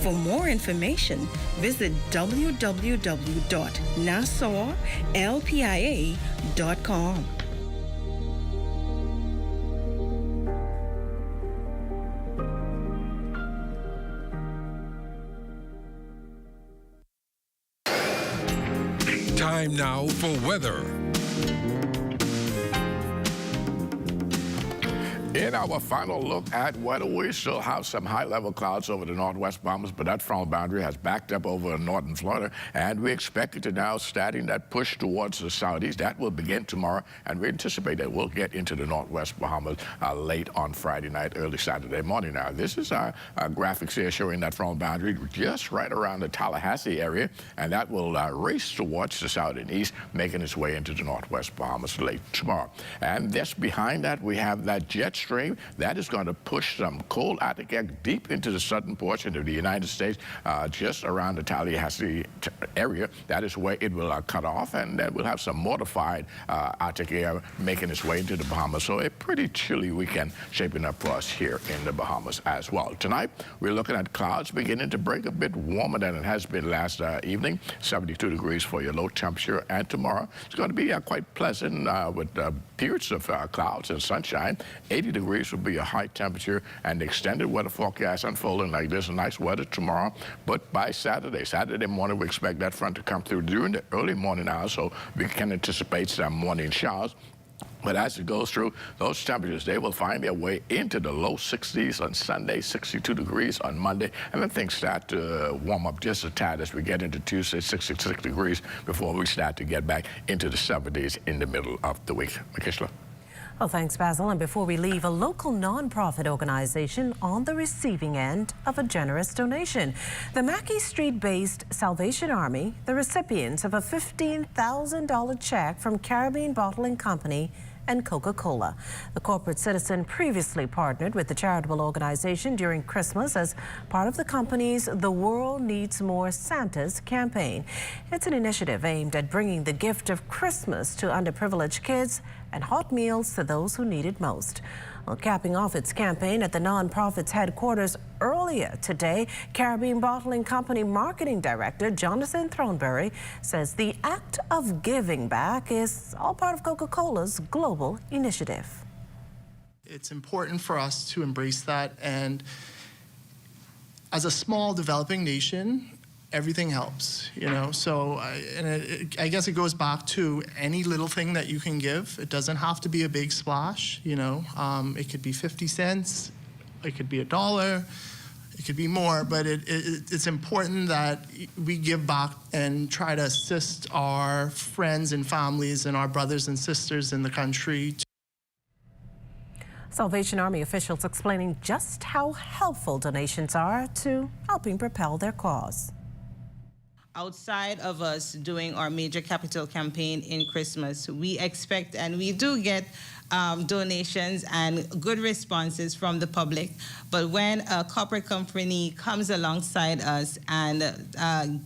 For more information, visit www.nassauLPIA.com. Time now for weather. In our final look at weather, we still have some high-level clouds over the northwest Bahamas, but that frontal boundary has backed up over northern Florida, and we expect it to now starting that push towards the southeast. That will begin tomorrow, and we anticipate that we'll get into the northwest Bahamas late on Friday night, early Saturday morning. Now, this is our graphics here showing that frontal boundary just right around the Tallahassee area, and that will race towards the south and east, making its way into the northwest Bahamas late tomorrow. And just behind that, we have that jet stream that is going to push some cold Arctic air deep into the southern portion of the United States, just around the Tallahassee area. That is where it will cut off, and then we'll have some modified Arctic air making its way into the Bahamas. So a pretty chilly weekend shaping up for us here in the Bahamas as well. Tonight, we're looking at clouds beginning to break a bit warmer than it has been last evening. 72 degrees for your low temperature, and tomorrow it's going to be quite pleasant with periods of clouds and sunshine. 80 degrees will be a high temperature, and the extended weather forecast unfolding like this. Nice weather tomorrow, but by Saturday morning, we expect that front to come through during the early morning hours, so we can anticipate some morning showers. But as it goes through, those temperatures, they will find their way into the low 60s on Sunday, 62 degrees on Monday, and then things start to warm up just a tad as we get into Tuesday, 66 degrees, before we start to get back into the 70s in the middle of the week. Makishla. Well, thanks, Basil. And before we leave, a local nonprofit organization on the receiving end of a generous donation. The Mackey Street-based Salvation Army, the recipients of a $15,000 check from Caribbean Bottling Company and Coca-Cola. The corporate citizen previously partnered with the charitable organization during Christmas as part of the company's The World Needs More Santas campaign. It's an initiative aimed at bringing the gift of Christmas to underprivileged kids and hot meals to those who need it most. Well, capping off its campaign at the nonprofit's headquarters earlier today, Caribbean Bottling Company Marketing Director Jonathan Thornberry says the act of giving back is all part of Coca-Cola's global initiative. It's important for us to embrace that, and as a small developing nation, everything helps, you know. So I guess it goes back to any little thing that you can give. It doesn't have to be a big splash, you know. It could be 50 cents, it could be $1, it could be more, but it's important that we give back and try to assist our friends and families and our brothers and sisters in the country. Salvation Army officials explaining just how helpful donations are to helping propel their cause. Outside of us doing our major capital campaign in Christmas, we expect and we do get donations and good responses from the public. But when a corporate company comes alongside us and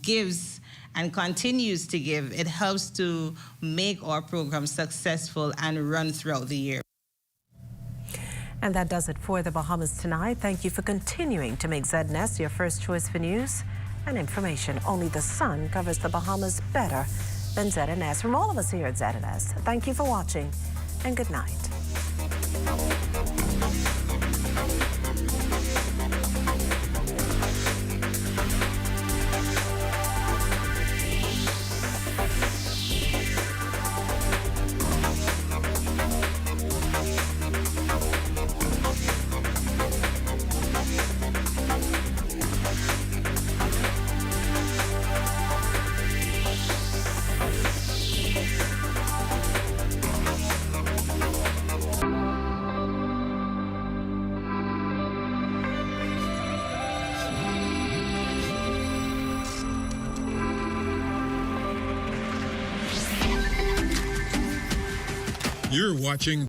gives and continues to give, it helps to make our program successful and run throughout the year. And that does it for the Bahamas Tonight. Thank you for continuing to make ZNS your first choice for news and information. Only the sun covers the Bahamas better than ZNS. From all of us here at ZNS, thank you for watching and good night. You're watching